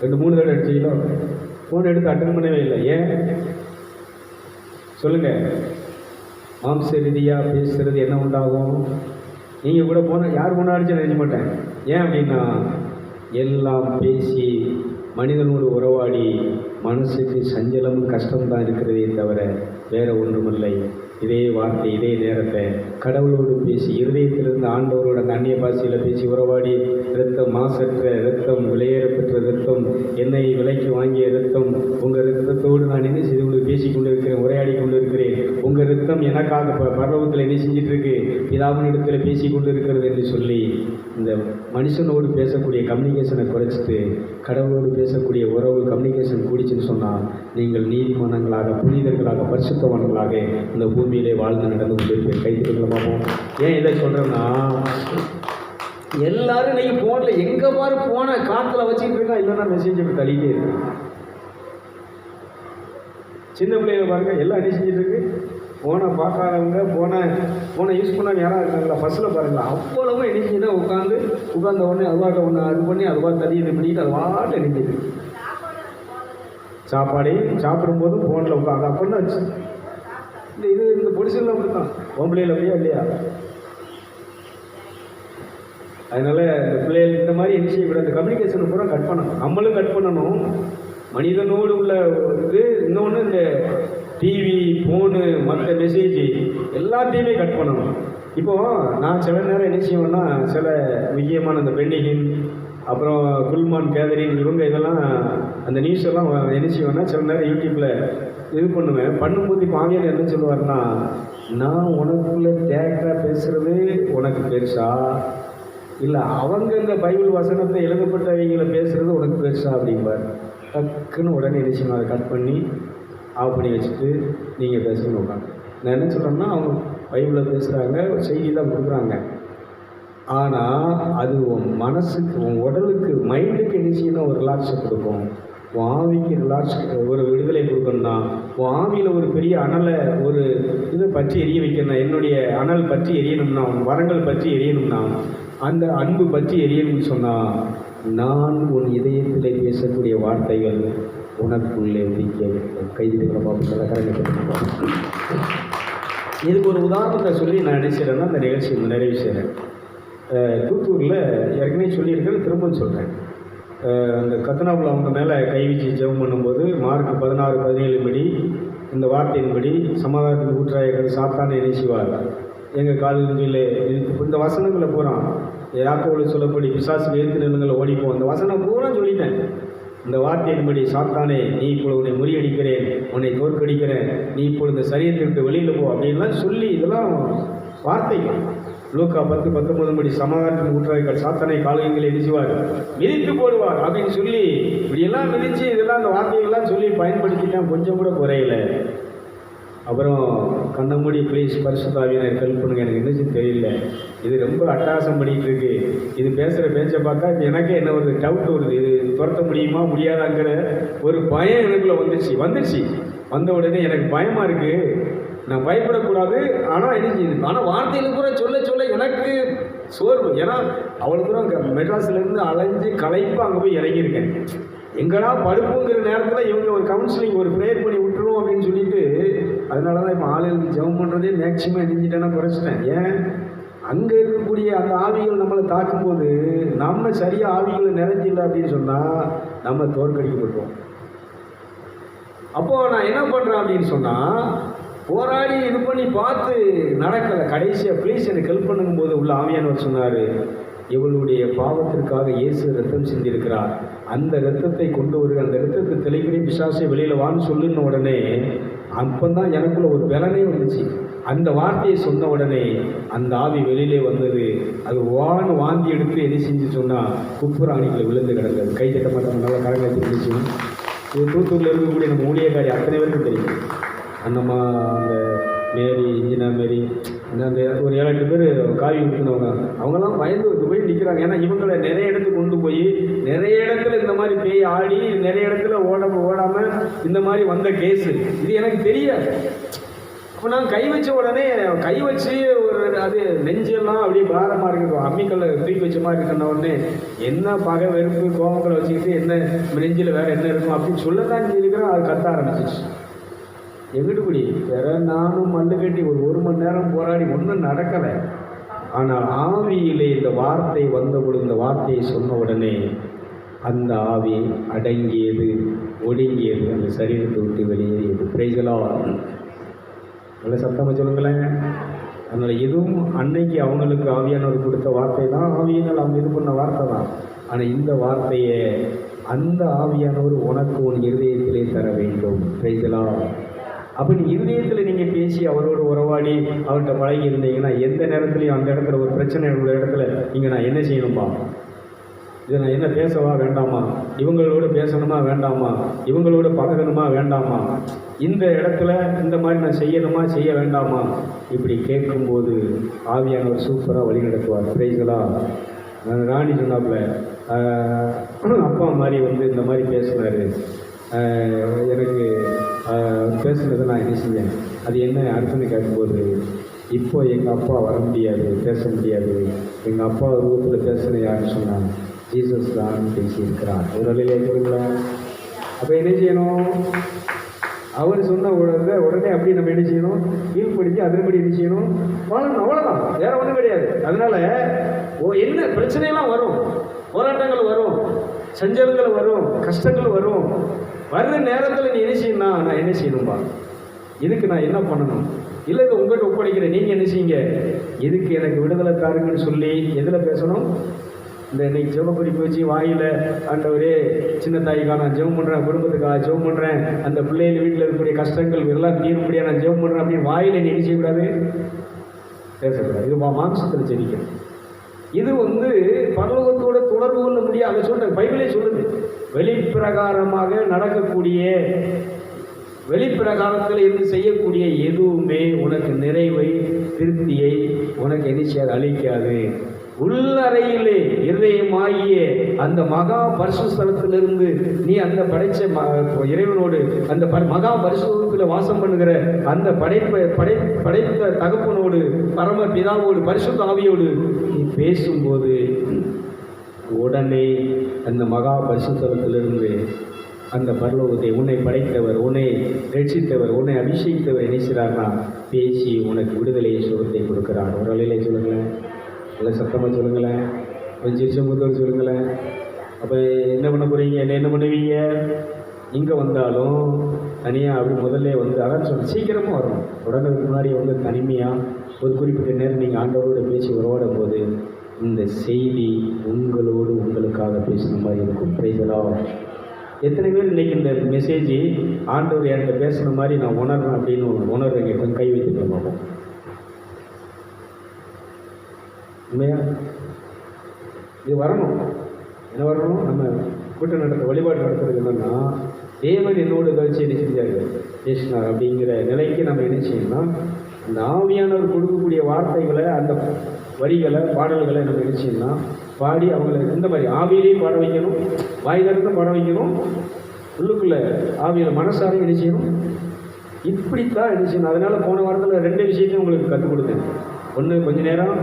2-3 தடவை அடிச்சிங்களோ, ஃபோன் எடுத்து அட்டன் பண்ணவே இல்லை. ஏன் சொல்லுங்கள், மாம்ச ரீதியாக பேசுகிறது என்ன உண்டாகும்? நீங்கள் கூட போனால் யார் போனால் அடிச்சு நினைக்க மாட்டேன். ஏன் அப்படின்னா எல்லாம் பேசி மனிதனோடு உறவாடி மனசுக்கு சஞ்சலம் கஷ்டம்தான் இருக்கிறதே தவிர வேறு ஒன்றுமில்லை. இதே வார்த்தை, இதே நேரத்தை கடவுளோடு பேசி இருதயத்திலிருந்து ஆண்டவரோட அந்த அந்நிய பாஷையில் பேசி உறவாடி இரத்தம், மாசற்ற இரத்தம், விலையேறப்பெற்ற இரத்தம், என்னை விலைக்கு வாங்கிய இரத்தம், உங்கள் இரத்தத்தோடு நான் என்ன செய்து கொண்டு பேசி கொண்டு இருக்கிறேன், உரையாடி கொண்டு இருக்கிறேன். உங்கள் இரத்தம் எனக்காக பரலோகத்தில் என்ன செஞ்சிட்டு இருக்கு, பிதாவின் இடத்துல பேசி கொண்டு இருக்கிறது என்று சொல்லி இந்த மனுஷனோடு பேசக்கூடிய கம்யூனிகேஷனை குறைச்சிட்டு கடவுளோடு பேசக்கூடிய உறவு கம்யூனிகேஷன் கூடிச்சுன்னு சொன்னால் நீங்கள் நீதிமன்றங்களாக, புனிதர்களாக, பரிசுத்தவான்களாக இந்த பூமியிலே வாழ்ந்து நடந்து கொண்டிருப்பேன். கைதிகளை பார்ப்போம். ஏன் இதை சொல்கிறேன்னா, எல்லாரும் இன்னைக்கு ஃபோனில் எங்கே பாரு போன காற்றுல வச்சுக்கிட்டு இருக்கா, இல்லைன்னா மெசேஜ் தள்ளிட்டே இருக்கு. சின்ன பிள்ளைகளை பாருங்க, எல்லாம் என்ன செஞ்சுட்டு இருக்கு, ஃபோனை பார்க்காதவங்க, ஃபோனை யூஸ் பண்ணாமல் யாராக இருக்காங்களா, பஸ்ஸில் பாருங்களா, அவ்வளவும் என்ன செஞ்சுன்னா உட்கார்ந்த உடனே அதுவாட்ட ஒன்று அது பண்ணி அதுவா தள்ளிட்டு பண்ணிட்டு அது வாட்ட நிற்கிது. சாப்பாடே சாப்பிடும்போதும் ஃபோனில் உட்காந்து அப்படின்னா வச்சு இந்த பொடிசெல்லாம் அப்படித்தான். பொம்பளையில் அப்படியா இல்லையா? அதனால் இந்த பிள்ளைகள் இந்த மாதிரி என்ன செய்யக்கூடாது, இந்த கம்யூனிகேஷன் பூரா கட் பண்ணணும். நம்மளும் கட் பண்ணணும். மனிதனோடு உள்ள இது இன்னொன்று, இந்த டிவி, ஃபோனு, மற்ற மெசேஜ் எல்லாத்தையுமே கட் பண்ணணும். இப்போது நான் சில நேரம் என்ன செய்வேன்னா, சில முக்கியமான இந்த பெண்டிகின், அப்புறம் குல்மான், கேதரின், இவங்க இதெல்லாம் அந்த நியூஸ் எல்லாம் என்ன செய்வேன்னா சில நேரம் யூடியூப்பில் இது பண்ணுவேன். பண்ணும்போது இப்போ ஆவியார் என்ன சொல்லுவார்னா, நான் உனக்குள்ளே தேக்கா பேசுகிறது உனக்கு பெருசா, இல்லை அவங்க இந்த பைபிள் வசனத்தை எழுதப்பட்டவங்களை பேசுகிறது உனக்கு பெருசா அப்படிம்பார். டக்குன்னு உடனே என்ன செய்யணும், அதை கட் பண்ணி ஆஃப் பண்ணி வச்சுட்டு நீங்கள் பேசணும்னு உட்காந்து. நான் என்ன சொல்கிறேன்னா, அவங்க பைபிளில் பேசுகிறாங்க, செய்தி தான் கொடுக்குறாங்க. ஆனால் அது உன் மனசுக்கு, உன் உடலுக்கு, மைண்டுக்கு என்ன செய்யணும், ஒரு ரிலாக்ஸை கொடுக்கும். உன் ஆவிக்கு ரிலாக்ஸ், ஒரு விடுதலை கொடுக்கணும்னா, உன் ஆவியில் ஒரு பெரிய அனலை, ஒரு இதை பற்றி எரிய வைக்கணும். என்னுடைய அனல் பற்றி எரியணும்னா, உன் வரங்கள் பற்றி எரியணும்னா, அந்த அன்பு பற்றி எரியணும்னு சொன்னால் நான் உன் இதயத்திலே பேசக்கூடிய வார்த்தைகள் உனக்குள்ளே உதிக்க வேண்டும். கைதிகளை பார்ப்போம். இதுக்கு ஒரு உதாரணத்தை சொல்லி நான் என்ன செய்கிறேன்னா அந்த நிகழ்ச்சி நிறைவு செய்கிறேன். தூத்தூரில் ஏற்கனவே சொல்லியிருக்கேன், திரும்ப சொல்கிறேன். அந்த கத்தனாவில் அவங்க மேலே கை வச்சு ஜெபம் பண்ணும்போது மார்க் 16-17 படி இந்த வார்த்தையின்படி சமாதானத்தில் ஊற்றாயர்கள் சாத்தானை என்ன செய்வார், எங்கள் காலில் இந்த வசனங்களை பூரான் யாக்கோவில் சொல்லப்படி பிசாசு வேர்த்து நிலங்களை ஓடிப்போம். அந்த வசனம் பூரா சொல்லிட்டேன். இந்த வார்த்தையின்படி சாத்தானே, நீ இப்பொழுது உன்னை முறியடிக்கிறேன், உன்னை தோற்கடிக்கிறேன், நீ இப்பொழுது இந்த சரீரத்தை விட்டு வெளியில் போ அப்படின்லாம் சொல்லி இதெல்லாம் வார்த்தைகள். லூக்கா 10:19 படி சமாதானத்தின் ஊற்றாய்கள் சாத்தானை கால்களை எரிச்சுவார், மிதித்து போடுவார் அப்படின்னு சொல்லி இப்படியெல்லாம் மிதித்து இதெல்லாம் அந்த வார்த்தைகள்லாம் சொல்லி பயன்படுத்திட்டேன். கொஞ்சம் கூட குறையல. அப்புறம் கண்ண மூடி ப்ளீஸ் பரிசுத்தாவியினர் ஹெல்ப் பண்ணுங்க, எனக்கு என்னச்சு தெரியல, இது ரொம்ப அட்டகாசம் பண்ணிகிட்டு இருக்கு, இது பேசுகிற பேச்சை பார்த்தா எனக்கே என்ன ஒரு டவுட் வருது, இது துரத்த முடியுமா முடியாதாங்கிற ஒரு பயம் எனக்குள்ளே வந்துடுச்சு. வந்த உடனே எனக்கு பயமாக இருக்குது, நான் பயப்படக்கூடாது. ஆனால் என்ன செய்யுது, ஆனால் வார்த்தையில் கூட சொல்ல எனக்கு சோர்வு. ஏன்னா அவ்வளோ தூரம் மெட்ராஸ்லேருந்து அலைஞ்சு களைப்பு அங்கே போய் இறங்கியிருக்கேன். எங்கடா படுப்புங்கிற நேரத்தில் இவங்க ஒரு கவுன்சிலிங் ஒரு ப்ரேயர் பண்ணி விட்டுருவோம் அப்படின்னு சொல்லிட்டு, அதனால தான் இப்போ ஆளுகளுக்கு ஜெபம் பண்ணுறதே மேக்சிமம் நெஞ்சிட்டேன்னா குறைச்சிட்டேன். ஏன், அங்கே இருக்கக்கூடிய அந்த ஆவிகள் நம்மளை தாக்கும்போது நம்ம சரியாக ஆவிகளை நிறைஞ்சில்லை அப்படின்னு சொன்னால் நம்ம தோற்கடிக்கப்பட்டோம். அப்போது நான் என்ன பண்ணுறேன் அப்படின்னு சொன்னால், போராடி இது பண்ணி பார்த்து நடக்கலை. கடைசியாக ப்ளீஸ் எனக்கு ஹெல்ப் பண்ணுங்கும்போது உள்ள ஆவியானவர் சொன்னார், இவளுடைய பாவத்திற்காக இயேசு ரத்தம் சிந்திருக்கிறார், அந்த ரத்தத்தை கொண்டு வருகிற அந்த ரத்தத்தை தெளிக்கிறே பிசாசை வெளியில் வான்னு சொல்லுன உடனே அப்போ தான் எனக்குள்ள ஒரு பலனே வந்துச்சு. அந்த வார்த்தையை சொன்ன உடனே அந்த ஆவி வெளியிலே வந்தது. அது வாந்தி எடுத்து என்ன செஞ்சு சொன்னால் குப்புராணிகளை விழுந்து கிடந்தது. கை தட்ட மாட்டாங்க, நல்லா கரங்களை இருந்துச்சு. இது தூத்தூரில் இருக்கக்கூடிய நம்ம ஊழியக்காரி அத்தனை பேருக்கும் தெரியும். அந்த மேரி, இன்ஜினா மேரி, அந்த ஒரு 7-8 பேர் காவி ஊற்றினவங்க, அவங்கெல்லாம் பயந்து போய் நிற்கிறாங்க. ஏன்னா இவங்களை நிறைய இடத்துக்கு கொண்டு போய் நிறைய இடத்துல இந்த மாதிரி பேய் ஆடி நிறைய இடத்துல ஓடாமல் இந்த மாதிரி வந்த கேஸு இது எனக்கு தெரியாது. இப்போ நான் கை வச்ச உடனே கை வச்சு ஒரு அது நெஞ்செல்லாம் அப்படியே பாரமாக இருக்குது, அம்மிக்கல்ல தூக்கி வச்ச மாதிரி இருக்கிற உடனே என்ன பகை வெறுப்பு கோபங்களை வச்சுக்கிட்டு என்ன நெஞ்சில் வேறு என்ன இருக்கும் அப்படின்னு சொல்லத்தான் இருக்கிறேன். அது கத்த ஆரம்பிச்சிச்சு. எங்கிட்டுக்குடி வேற நானும் மல்லு கட்டி ஒரு மணி நேரம் போராடி ஒன்றும் நடக்கலை. ஆனால் ஆவியிலே இந்த வார்த்தை வந்தபொழுது இந்த வார்த்தையை சொன்ன உடனே அந்த ஆவி அடங்கியது, ஒடுங்கியது, அந்த சரீரத்தை விட்டு வெளியேறியது. பிரைஸ்லாம் நல்ல சத்தமாக சொல்லுங்களேன். அதனால் இதுவும் அன்னைக்கு அவங்களுக்கு ஆவியானவர் கொடுத்த வார்த்தை தான், ஆவியினால் அவங்க இது பண்ண வார்த்தை தான். ஆனால் இந்த வார்த்தையை அந்த ஆவியானவர் உனக்கு உன் இருதயத்திலே தர வேண்டும். பிரைஸ்லாம். அப்போ நீ இருதயத்தில் நீங்கள் பேசி அவரோடு உறவாடி அவர்கிட்ட பழகி இருந்தீங்கன்னா எந்த நேரத்துலையும் அந்த இடத்துல ஒரு பிரச்சனை உள்ள இடத்துல நீங்கள் நான் என்ன செய்யணும்பா, இதை நான் என்ன பேசவா வேண்டாமா, இவங்களோட பேசணுமா வேண்டாமா, இவங்களோட பழகணுமா வேண்டாமா, இந்த இடத்துல இந்த மாதிரி நான் செய்யணுமா செய்ய வேண்டாமா, இப்படி கேட்கும்போது ஆவியானவர் சூப்பராக வழி நடத்துவார். பிரைஸ்லாம். ராணி சொன்னாப்புல அப்பா மாதிரி இந்த மாதிரி பேசினார், எனக்கு பேசுனதை நான் என்ன செஞ்சேன், அது என்ன அர்த்தம்னு கேட்கும்போது, இப்போ எங்கள் அப்பா வர முடியாது, பேச முடியாது, எங்கள் அப்பா ரூபத்தில் பேசுன யாருன்னு சொன்னாங்க, ஜீசஸ் தான் பேசியிருக்கிறார். ஒரு வழியில் இருக்கிறீங்களா? அப்போ என்ன செய்யணும், அவர் சொன்ன உடனே அப்படி நம்ம என்ன செய்யணும், கீழ்படிச்சு அதன்படி என்ன செய்யணும், வாழணும். அவ்வளோதான், வேற ஒன்றும் கிடையாது. அதனால என்ன பிரச்சனையெல்லாம் வரும், போராட்டங்கள் வரும், சஞ்சலங்கள் வரும், கஷ்டங்கள் வரும். வர்ற நேரத்தில் நீ என்ன செய்யணும்னா, நான் என்ன செய்யணும்பா, இதுக்கு நான் என்ன பண்ணணும், இல்லை இதை உங்கள்கிட்ட ஒப்படைக்கிறேன், நீங்கள் என்ன செய்யுங்க, இதுக்கு எனக்கு விடுதலை தாருங்கன்னு சொல்லி எதில் பேசணும், இந்த இன்னைக்கு ஜெபப்படிப்பு வச்சு வாயில் ஆண்டவரே சின்ன தாய்க்காக நான் ஜெபம் பண்ணுறேன், குடும்பத்துக்காக ஜெபம் பண்ணுறேன், அந்த பிள்ளைகள் வீட்டில் இருக்கக்கூடிய கஷ்டங்கள் எல்லாம் தீர்ப்படியாக நான் ஜெபம் பண்ணுறேன் அப்படின்னு வாயில் நீ என்ன செய்யக்கூடாது, பேசக்கூடாது. இது மாம்சத்தில் ஜெபிக்கணும். இது பரலோகத்தோட தொடர்பு கொள்ள முடியாது. அதை சொல்கிறேன், பைபிளே சொல்லுது, வெளிப்பிரகாரமாக நடக்கக்கூடிய வெளிப்பிரகாரத்தில் இருந்து செய்யக்கூடிய எதுவுமே உனக்கு நிறைவை திருப்தியை உனக்கு என்ன அளிக்காது. உள்ளறையிலே இருதயமாகிய அந்த மகா பரிசுத்தலத்திலிருந்து நீ அந்த படைச்ச இறைவனோடு அந்த மகா பரிசுத்தத்தில் வாசம் பண்ணுகிற அந்த படைத்த தகப்பனோடு பரம பிதாவோடு பரிசுத்த ஆவியோடு நீ பேசும்போது உடனே அந்த மகா பரிசுத்தலத்திலிருந்து அந்த பரலோகத்தை உன்னை படைத்தவர், உன்னை ரட்சித்தவர், உன்னை அபிஷேகித்தவர் நினைக்கிறார்னா பேசி உனக்கு விடுதலையை சுகத்தை கொடுக்குறார். ஒரு அலையிலே சொல்லுங்களேன், இல்லை சத்தமாக சொல்லுங்களேன், கொஞ்சம் சிறுமுதல் சொல்லுங்களேன். அப்போ என்ன பண்ண போகிறீங்க, என்ன பண்ணுவீங்க? இங்கே வந்தாலும் தனியாக அப்படி முதல்ல அதான் சொல்ல சீக்கிரமாக வரணும். உடனதுக்கு முன்னாடி தனிமையாக ஒரு குறிப்பிட்ட நேரம் நீங்கள் ஆண்டவரோட பேசி உறவாடும் போது இந்த செய்தி உங்களோடு உங்களுக்காக பேசுன மாதிரி இருக்கும். பிரைஸலாம். எத்தனை பேர் இன்றைக்கி இந்த மெசேஜ் ஆண்டவர் என்கிட்ட பேசுன மாதிரி நான் உணர்றேன் அப்படின்னு உணர்றீங்க? கொஞ்சம் கை வைத்துக்கலாம் பார்ப்போம். உண்மையா இது வரணும். என்ன வரணும்? நம்ம கூட்டம் வழிபாடு நடத்துறது என்னன்னா, தேவன் என்னோட கழிச்சு என்ன செஞ்சார் பேசினார் அப்படிங்கிற நிலைக்கு நம்ம என்ன செய்யணும்னா, அந்த ஆவியானவர் கொடுக்கக்கூடிய வார்த்தைகளை, அந்த வரிகளை, பாடல்களை நம்ம என்ன செய்யணும்னா பாடி அவங்களை இந்த மாதிரி ஆவியிலையும் பாட வைக்கணும், வாய்கருத்தும் பாட வைக்கணும், உள்ளுக்குள்ளே ஆவியில் மனசாரையும் என்ன செய்யணும். இப்படித்தான் என்ன செய்யணும். அதனால் போன வாரத்தில் 2 விஷயத்தையும் உங்களுக்கு கற்றுக் கொடுத்தேன். ஒன்று, கொஞ்ச நேரம்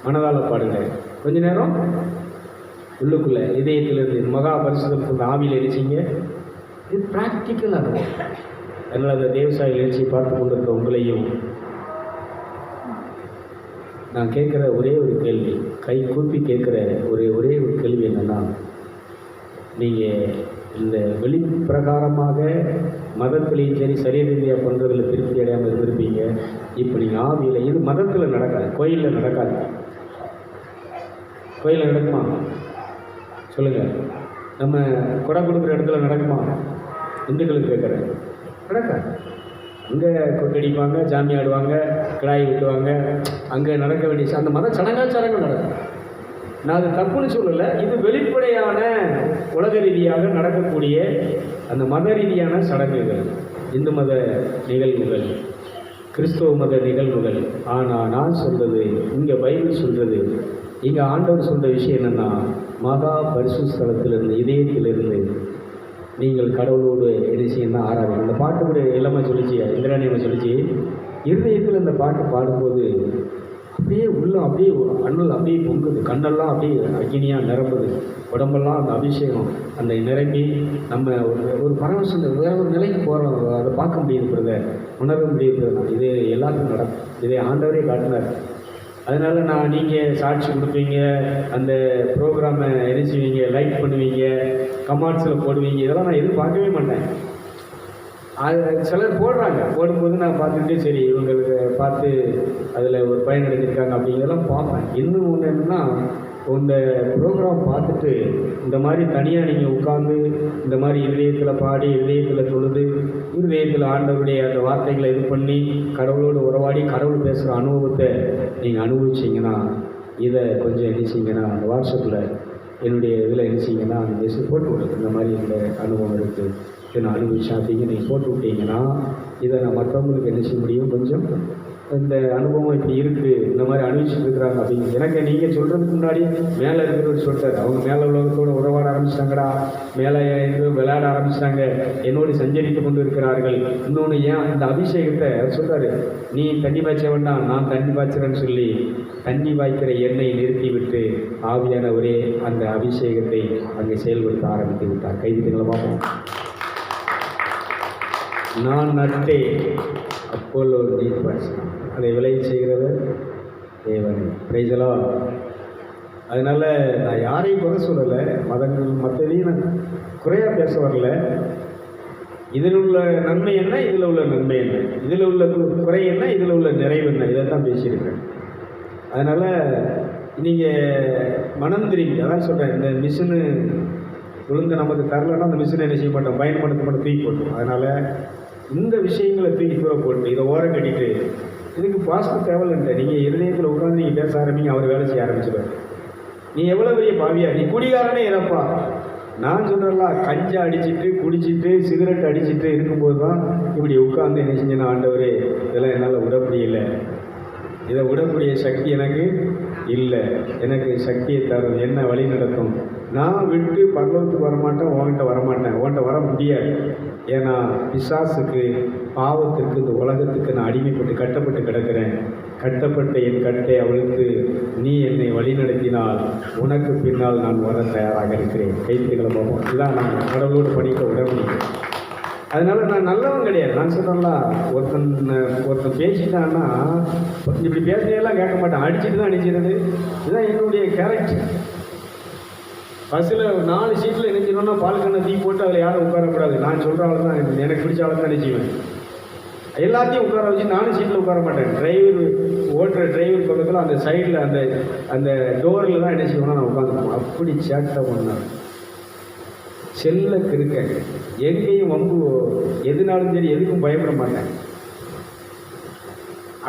மனதால் பாடுங்க, கொஞ்ச நேரம் உள்ளுக்குள்ளே இதயத்திலிருந்து மகா பரிசுத்தத்தின் ஆவியில் எழுச்சிங்க. இது ப்ராக்டிக்கலாக இருக்கும். அதனால் அந்த தேவசாயி எழுச்சி பார்த்து கொண்டிருக்க உங்களையும் நான் கேட்குற ஒரே ஒரு கேள்வி, கை கூப்பி கேட்குற ஒரே ஒரு கேள்வி என்னென்னா, நீங்கள் இந்த வெளிப்பிரகாரமாக மதத்திலையும் சரி சரீர ரீதியாக பண்ணுறதுல திருப்தி அடையாமல் இருந்திருப்பீங்க. இப்போ நீங்கள் ஆவியில், இது மதத்தில் நடக்காது, கோயிலில் நடக்காது. கோயிலில் நடக்குமா சொல்லுங்கள்? நம்ம கொடை கொடுக்குற இடத்துல நடக்குமா? இந்துக்களுக்கு கேட்குறேன், நடக்காது. அங்கே கொட்டடிப்பாங்க, சாமி ஆடுவாங்க, கிடாய் விட்டுவாங்க, அங்கே நடக்க வேண்டிய அந்த மத சடங்கு நடக்கும். நான் அது தப்புன்னு சொல்லலை. இது வெளிப்படையான உலக ரீதியாக நடக்கக்கூடிய அந்த மத ரீதியான சடங்குகள், இந்து மத நிகழ்வுகள், கிறிஸ்தவ மத நிகழ்வுகள். ஆனால் நான் சொல்கிறது, இங்கே பைபிள் சொல்கிறது, இங்கே ஆண்டவர் சொல்கிற விஷயம் என்னென்னா, மகா பரிசுத்த ஸ்தலத்திலிருந்து, இதயத்திலிருந்து நீங்கள் கடவுளோடு என்ன செய்யணும்னா ஆராதனை. அந்த பாட்டு கூட எல்லாமே சொல்லிச்சு, இந்திராணியம்மா சொல்லிச்சு, இருதயத்தில் இந்த பாட்டு பாடும்போது அப்படியே உள்ளம் அப்படியே அண்ணல் அப்படியே பொங்குது, கண்ணெல்லாம் அப்படியே அக்னியாக நிரம்புது, உடம்பெல்லாம் அந்த அபிஷேகம் அந்த நிரம்பி நம்ம ஒரு பரவசம் வேற ஒரு நிலைக்கு போகிறோம். அதை பார்க்க முடியுது, உணர முடியுது. இது எல்லாத்துக்கும் நடக்கும். இதை ஆண்டவரே காட்டினார். அதனால் நீங்கள் சாட்சி கொடுப்பீங்க, அந்த ப்ரோக்ராமை என்ன செய்வீங்க, லைக் பண்ணுவீங்க, கமெண்ட்ஸில் போடுவீங்க, இதெல்லாம் நான் எதிர்பார்க்கவே மாட்டேன். அது சிலர் போடுறாங்க, போடும்போது நான் பார்த்துட்டு சரி இவங்களுக்கு பார்த்து அதில் ஒரு பயன் அடைஞ்சிருக்காங்க அப்படிங்கிறதெல்லாம் பார்ப்பேன். இன்னும் ஒன்று என்னென்னா, இந்த ப்ரோக்ராம் பார்த்துட்டு இந்த மாதிரி தனியாக நீங்கள் உட்காந்து இந்த மாதிரி இதயத்தில் பாடி, இதயத்தில் தொழுது, இதயத்தில் ஆண்டவருடைய அந்த வார்த்தைகளை இது பண்ணி கடவுளோடு உறவாடி கடவுள் பேசுகிற அனுபவத்தை நீங்கள் அனுபவிச்சிங்கன்னா, இதை கொஞ்சம் என்ன செய்யுங்கன்னா அந்த வாட்ஸ்அப்பில் என்னுடைய இதில் என்ன செய்யுங்கன்னா அந்த மெசேஜ் போட்டு விடுறது, இந்த மாதிரி இந்த அனுபவம் இருக்குது, இதை நான் அனுபவிச்சேன் அப்படிங்க நீங்கள் போட்டு விட்டீங்கன்னா, இதை நான் மற்றவங்களுக்கு என்ன செய்ய முடியும், கொஞ்சம் இந்த அனுபவம் இப்படி இருக்குது, இந்த மாதிரி அனுபவிச்சுட்டு இருக்கிறாங்க அப்படிங்க. எனக்கு நீங்கள் சொல்கிறதுக்கு முன்னாடி மேலே இருக்கிறவர் சொல்லிட்டார், அவங்க மேலே உலகத்தோடு உறவாட ஆரம்பிச்சிட்டாங்கடா, மேலே இருந்து விளையாட ஆரம்பிச்சிட்டாங்க, என்னோடு சஞ்சரித்து கொண்டு இருக்கிறார்கள். இன்னொன்று ஏன் இந்த அபிஷேகத்தை சொல்கிறாரு, நீ தண்ணி பாய்ச்ச வேண்டாம், நான் தண்ணி பாய்ச்சுறேன்னு சொல்லி தண்ணி பாய்க்கிற எண்ணெயை நிறுத்திவிட்டு ஆவியானவரே அந்த அபிஷேகத்தை அங்கே செயல்படுத்த ஆரம்பித்து விட்டார். கைதிகளை பார்ப்போம். நான் நட்டேன், அப்போல் ஒரு நீர் பாய்ச்சினான், அதை விளைய செய்கிறவர் தேவன். பிரைஸ் எல்லாம். அதனால் நான் யாரையும் குறை சொல்லலை, மதங்கள் மற்றதையும் நான் குறையாக பேச வரல. இதில் உள்ள நன்மை என்ன, இதில் உள்ள நன்மை என்ன, இதில் உள்ள குறை என்ன, இதில் உள்ள நிறைவு என்ன, இதை தான் பேசியிருக்கேன். அதனால் நீங்கள் மனம் திரும்பி, அதான் சொல்கிறேன், இந்த மிஷினு விழுந்து நமக்கு தரலன்னா அந்த மிஷினை என்ன செய்ய மாட்டோம், பயன்படுத்த மட்டும் தூக்கி போட்டோம். அதனால் இந்த விஷயங்களை தூக்கி தூர போட்டு இதை ஓரம் கட்டிட்டு, இதுக்கு பாஸ்டர் தேவையில்லை. நீங்கள் இருதயத்தில் உட்காந்து நீங்கள் பேச ஆரம்பிங்க, அவர் வேலை செய்ய ஆரம்பிச்சுடுவார். நீ எவ்வளோ பெரிய பாவியா, நீ குடிகாரனே இறப்பா. நான் சொல்கிறேன்லாம், கஞ்சா அடிச்சுட்டு குடிச்சிட்டு சிகரெட் அடிச்சுட்டு இருக்கும்போது தான் இப்படி உட்காந்து என்ன செஞ்சேன்னா, ஆண்டவரே இதெல்லாம் என்னால் விட முடியல, இதை விடக்கூடிய சக்தி எனக்கு இல்லை, எனக்கு சக்தியை தரும், என்ன வழி நடத்தும். நான் விட்டு பரலோகத்துக்கு வரமாட்டேன், உன்கிட்ட வரமாட்டேன், உன்கிட்ட வர முடியாது. ஏன்னா பிசாசுக்கு பாவத்திற்கு, இந்த உலகத்துக்கு நான் அடிமைப்பட்டு கட்டப்பட்டு கிடக்கிறேன். கட்டப்பட்ட என் கட்டை அவளுக்கு நீ என்னை வழிநடத்தினால் உனக்கு பின்னால் நான் வர தயாராக இருக்கிறேன். கைத்துகளை பார்ப்போம். இதான் நான் கடவுளோடு படிக்க உட முடியும். அதனால நான் நல்லவன் கிடையாது. நான் சொன்னேன்ல, ஒருத்தன் பேசிட்டான்னா இப்படி பேசுறதெல்லாம் கேட்க மாட்டேன், அடிச்சுட்டு தான் அடிச்சிருது. இதுதான் என்னுடைய கேரக்டர். பஸ்ஸில் 4 சீட்டில் இணைஞ்சிடணும்னா பால்கண்ணை தீ போட்டு அதில் யாரும் உட்காரக்கூடாது. நான் சொல்கிற ஆள் தான், எனக்கு பிடிச்ச ஆள் தான் நினைச்சுவேன். எல்லாத்தையும் உட்கார வச்சு 4 சீட்டில் உட்கார மாட்டேன். ஓட்டுற டிரைவர் பக்கத்தில் அந்த சைடில் அந்த டோரில் தான் என்ன செய்வோம்னா நான் உட்காந்துருப்போம். அப்படி சேட்டை பண்ணேன். செல்லுக்கு இருக்க எங்கேயும் வம்பு எதுனாலும் சரி எதுக்கும் பயப்பட மாட்டேன்.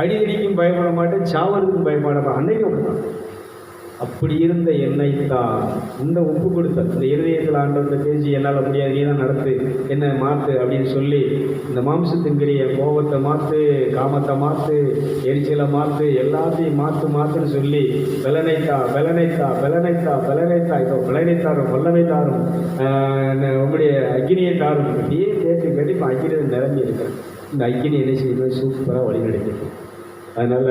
அடிக்கடிக்கும் பயப்பட மாட்டேன், சாவறதுக்கும் பயப்பட மாட்டேன். அன்னைக்கு அப்படிதான். அப்படி இருந்த என்னை தான் இந்த ஒப்பு கொடுத்த இந்த இருதயத்தில் ஆண்டவர்கிட்ட பேசி என்னால் முடியாது, நீ தான் நடத்து, என்னை மாற்று அப்படின்னு சொல்லி இந்த மாம்சத்தின்கிறிய கோபத்தை மாற்று, காமத்தை மாற்று, எரிச்சலை மாற்று, எல்லாத்தையும் மாற்றுன்னு சொல்லி பலனைத்தா இப்போ பலனைத்தாரும் வல்லமைத்தாரும் உங்களுடைய அக்கினியை தாரும் அப்படியே கேட்டு இப்போ அக்கினி நிரம்பி இருக்கிறேன். இந்த அக்கினி என்ன செய்யணும், சூப்பராக வழி நடத்திட்டு. அதனால்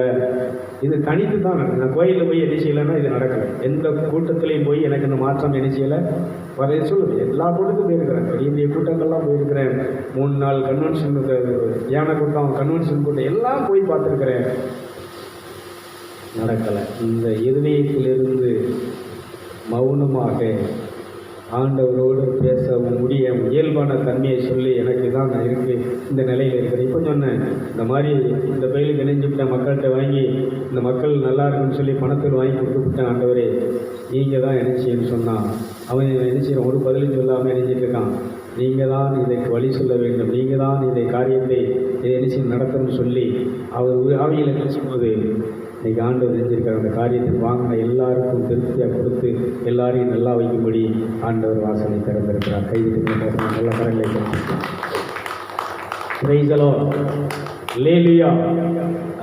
இது தனித்து தான் நடக்கும். நான் கோயிலில் போய் என்ன செய்யலைன்னா இது நடக்கலை. எந்த கூட்டத்திலையும் போய் எனக்கு இந்த மாற்றம் என்ன செய்யலை வரைய சொல்லுது. எல்லா கூட்டத்துக்கும் போயிருக்கிறேன், பெரிய பெரிய கூட்டங்கள்லாம் போயிருக்கிறேன். 3 நாள் கன்வென்ஷன், யானை கூட்டம், கன்வென்ஷன் கூட்டம் எல்லாம் போய் பார்த்துருக்கிறேன். நடக்கலை. இந்த இருதயத்திலிருந்து மௌனமாக ஆண்டவரோடு பேச முடிய இயல்பான தன்மையை சொல்லி எனக்கு தான் நான் இருக்கு இந்த நிலையில் இருக்கிறேன். இப்போ சொன்னேன், இந்த மாதிரி இந்த பயிலுக்கு இணைஞ்சுவிட்டேன், மக்கள்கிட்ட வாங்கி இந்த மக்கள் நல்லா இருக்குன்னு சொல்லி பணத்தில் வாங்கி கொடுத்துவிட்டேன். ஆண்டவரே நீங்கள் தான் நினைச்சின்னு சொன்னான். அவன் நினைச்சிடும், ஒரு பதிலும் சொல்லாமல் நினைச்சிட்டு இருக்கான். நீங்கள் தான் இதற்கு வழி சொல்ல வேண்டும், நீங்கள் தான் இதை காரியத்தை இதை நினைச்சு நடத்தணும்னு சொல்லி அவர் ஆவியில் பேசும்போது இன்றைக்கி ஆண்டவர் செஞ்சிருக்கிற அந்த காரியத்தை வாங்கின எல்லாருக்கும் திருப்தியாக கொடுத்து எல்லாரையும் நல்லா வைக்கும்படி ஆண்டவர் வாசலை திறந்திருக்கிறார். கைவிட்டு நல்ல கரங்களை லேலியா.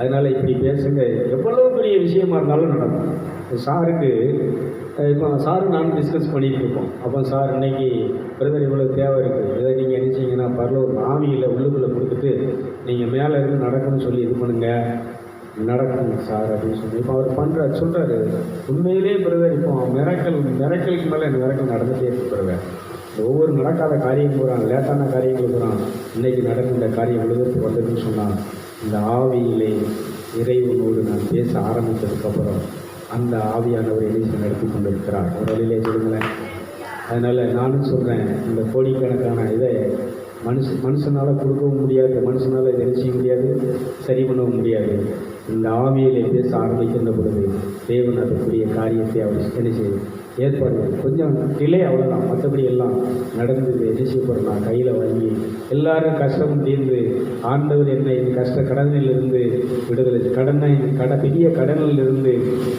அதனால் இப்படி பேசுங்க. எவ்வளோ பெரிய விஷயமா இருந்தாலும் நடக்கும். சாருக்கு இப்போ நானும் டிஸ்கஸ் பண்ணிகிட்டு இருக்கோம். அப்போ சார் இன்னைக்கு பிரதர் இவ்வளோ தேவை இருக்குது, இதை நீங்கள் நினச்சிங்கன்னா பரல ஒரு ஆவியில் உள்ளுக்குள்ளே கொடுத்துட்டு நீங்கள் மேலே இருந்து நடக்கணும்னு சொல்லி இது பண்ணுங்கள், நடக்குங்க சார் அப்படின்னு சொல்லி இப்போ அவர் சொல்கிறாரு. உண்மையிலே பிரதர் இப்போ மிரக்கலுக்கு மேலே எனக்கு மிரக்கல் நடந்துகிட்டே இருக்கு பிரதர். ஒவ்வொரு நடக்காத காரியம் போகிறான், லேட்டான காரியங்கள் போகிறான். இன்றைக்கி நடக்கின்ற காரியம் விழுதுக்கு வந்ததுன்னு சொன்னால் இந்த ஆவியிலே இறைவனோடு நான் பேச ஆரம்பித்ததுக்கப்புறம் அந்த ஆவியானவர் எழுச்சி நடத்தி கொண்டிருக்கிறார். ஒரு வழியிலே சொல்லுங்களேன். அதனால் நானும் சொல்கிறேன், இந்த கோடிக்கணக்கான இதை மனுஷனால் கொடுக்கவும் முடியாது, மனுஷனால் இதை செய்ய முடியாது, சரி பண்ணவும் முடியாது. இந்த ஆவியிலே பேச ஆரம்பிக்கின்ற பொழுது தேவன் அதற்குரிய காரியத்தை அவர் என்ன செய்யும் ஏற்பாடு கொஞ்சம் டிலே, அவ்வளோதான். மற்றபடி எல்லாம் நடந்தது. என்ன செய்ய போகிறேன், நான் கையில் வாங்கி எல்லாரும் கஷ்டம் தீர்ந்து ஆண்டவர் என்னை இந்த கஷ்ட கடனிலிருந்து விடுதலை பெரிய கடனிலிருந்து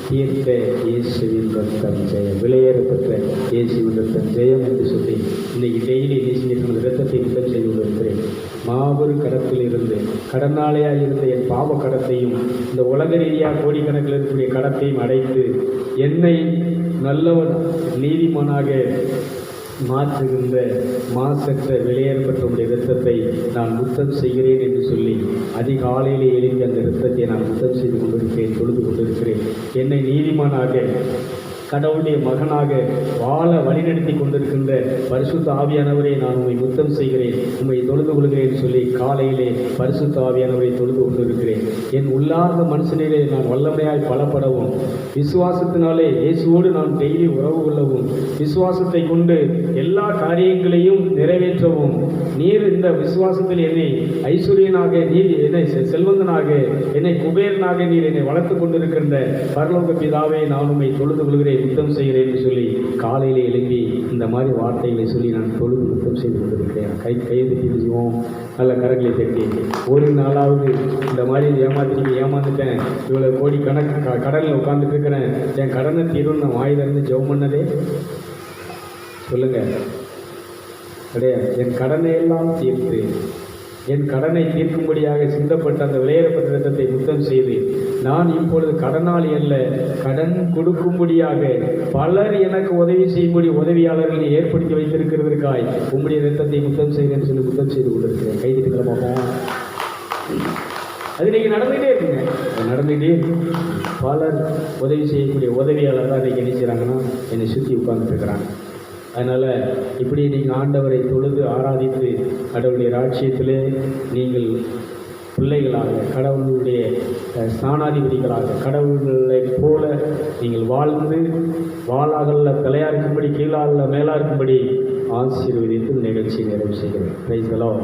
தீர்த்த இயேசுவின் ரத்தம் ஜெயம், விலையேறப்பட்ட இயேசுவின் ரத்தம் ஜெயம் என்று சொல்லி இன்றைக்கி டெய்லி இயேசுவின் ரத்தத்தை யுத்தம் செய்து கொண்டிருக்கிறேன். மாபெரும் கடத்தில் இருந்து கடனாளையாக இருந்த என் பாவ கடத்தையும் இந்த உலக ரீதியாக கோடிக்கணக்கில் இருக்கக்கூடிய கடத்தையும் அடைத்து என்னை நல்லவன் நீதிமானாக மாற்றுகின்ற மாசற்ற வெளியேறப்பட்ட உடைய இரத்தத்தை நான் முத்தம் செய்கிறேன் என்று சொல்லி அதிகாலையிலே எழுப்பி அந்த இரத்தத்தை நான் முத்தம் செய்து கொண்டிருக்கிறேன், தொழுது கொண்டிருக்கிறேன். என்னை நீதிமானாக கடவுளுடைய மகனாக வாழ வழிநடத்தி கொண்டிருக்கின்ற பரிசுத்த ஆவியானவரை நான் உண்மை முத்தம் செய்கிறேன், உண்மை தொழுது கொள்கிறேன் சொல்லி காலையிலே பரிசுத்த ஆவியானவரை தொழுது கொண்டிருக்கிறேன். என் உள்ளார்ந்த மனுஷனிலே நான் வல்லமையாய் பலப்படவும், விசுவாசத்தினாலே இயேசுவோடு நான் டெய்லி உறவு கொள்ளவும், விசுவாசத்தை கொண்டு எல்லா காரியங்களையும் நிறைவேற்றவும், நீர் இந்த விசுவாசத்தில் என்னை ஐஸ்வர்யனாக, நீர் என்னை செல்வந்தனாக, என்னை குபேரனாக நீர் என்னை வளர்த்து கொண்டிருக்கின்ற பரலோக பிதாவே நான் உண்மை தொழுது கொள்கிறேன், யுத்தம் செய்கிறேன் என்று சொல்லி காலையிலே எழுப்பி இந்த மாதிரி வார்த்தைகளை சொல்லி நான் தொழுது யுத்தம் செய்து கொண்டிருக்கிறேன். கையை தட்டி செய்வோம், நல்ல கரங்களை தட்டி. ஒரு நாளாவது இந்த மாதிரி ஏமாந்துட்டேன், இவ்வளோ கோடி கடனில் உட்காந்துட்டு இருக்கிறேன், என் கடனை தீரும் நான் வாயிலிருந்து ஜெபம் பண்ணதே சொல்லுங்க கிடையாது. என் கடனை எல்லாம் தீர்த்து என் கடனை தீர்க்கும்படியாக சிந்தப்பட்ட அந்த விலையேறப்பட்ட இரத்தத்தை முத்தம் செய்து நான் இப்பொழுது கடனாளி அல்ல, கடன் கொடுக்கும்படியாக பலர் எனக்கு உதவி செய்யும்படி உதவியாளர்களை ஏற்படுத்தி வைத்திருக்கிறதற்காய் உம்முடைய இரத்தத்தை முத்தம் செய்தேன் சொல்லி முத்தம் செய்து கொண்டிருக்கிறேன். கைதிட்டு பார்ப்போம். அது இன்னைக்கு நடந்துகிட்டே இருக்குங்க. அது நடந்துகிட்டே இருக்கு. பலர் உதவி செய்யக்கூடிய உதவியாளர் தான் இன்றைக்கி என்ன செய்கிறாங்கன்னா என்னை சுற்றி உட்கார்ந்துட்டு இருக்கிறாங்க. அதனால் இப்படி நீங்கள் ஆண்டவரை தொழுது ஆராதித்து கடவுளுடைய ராட்சியத்திலே நீங்கள் பிள்ளைகளாக, கடவுளுடைய ஸ்நானாதிபதிகளாக, கடவுள்களைப் போல நீங்கள் வாழ்ந்து வாளாகல்ல தலையாக இருக்கும்படி, கீழாக மேலாக இருக்கும்படி ஆசீர்வதித்து நிகழ்ச்சி நிறைவு செய்கிறேன். Praise the Lord.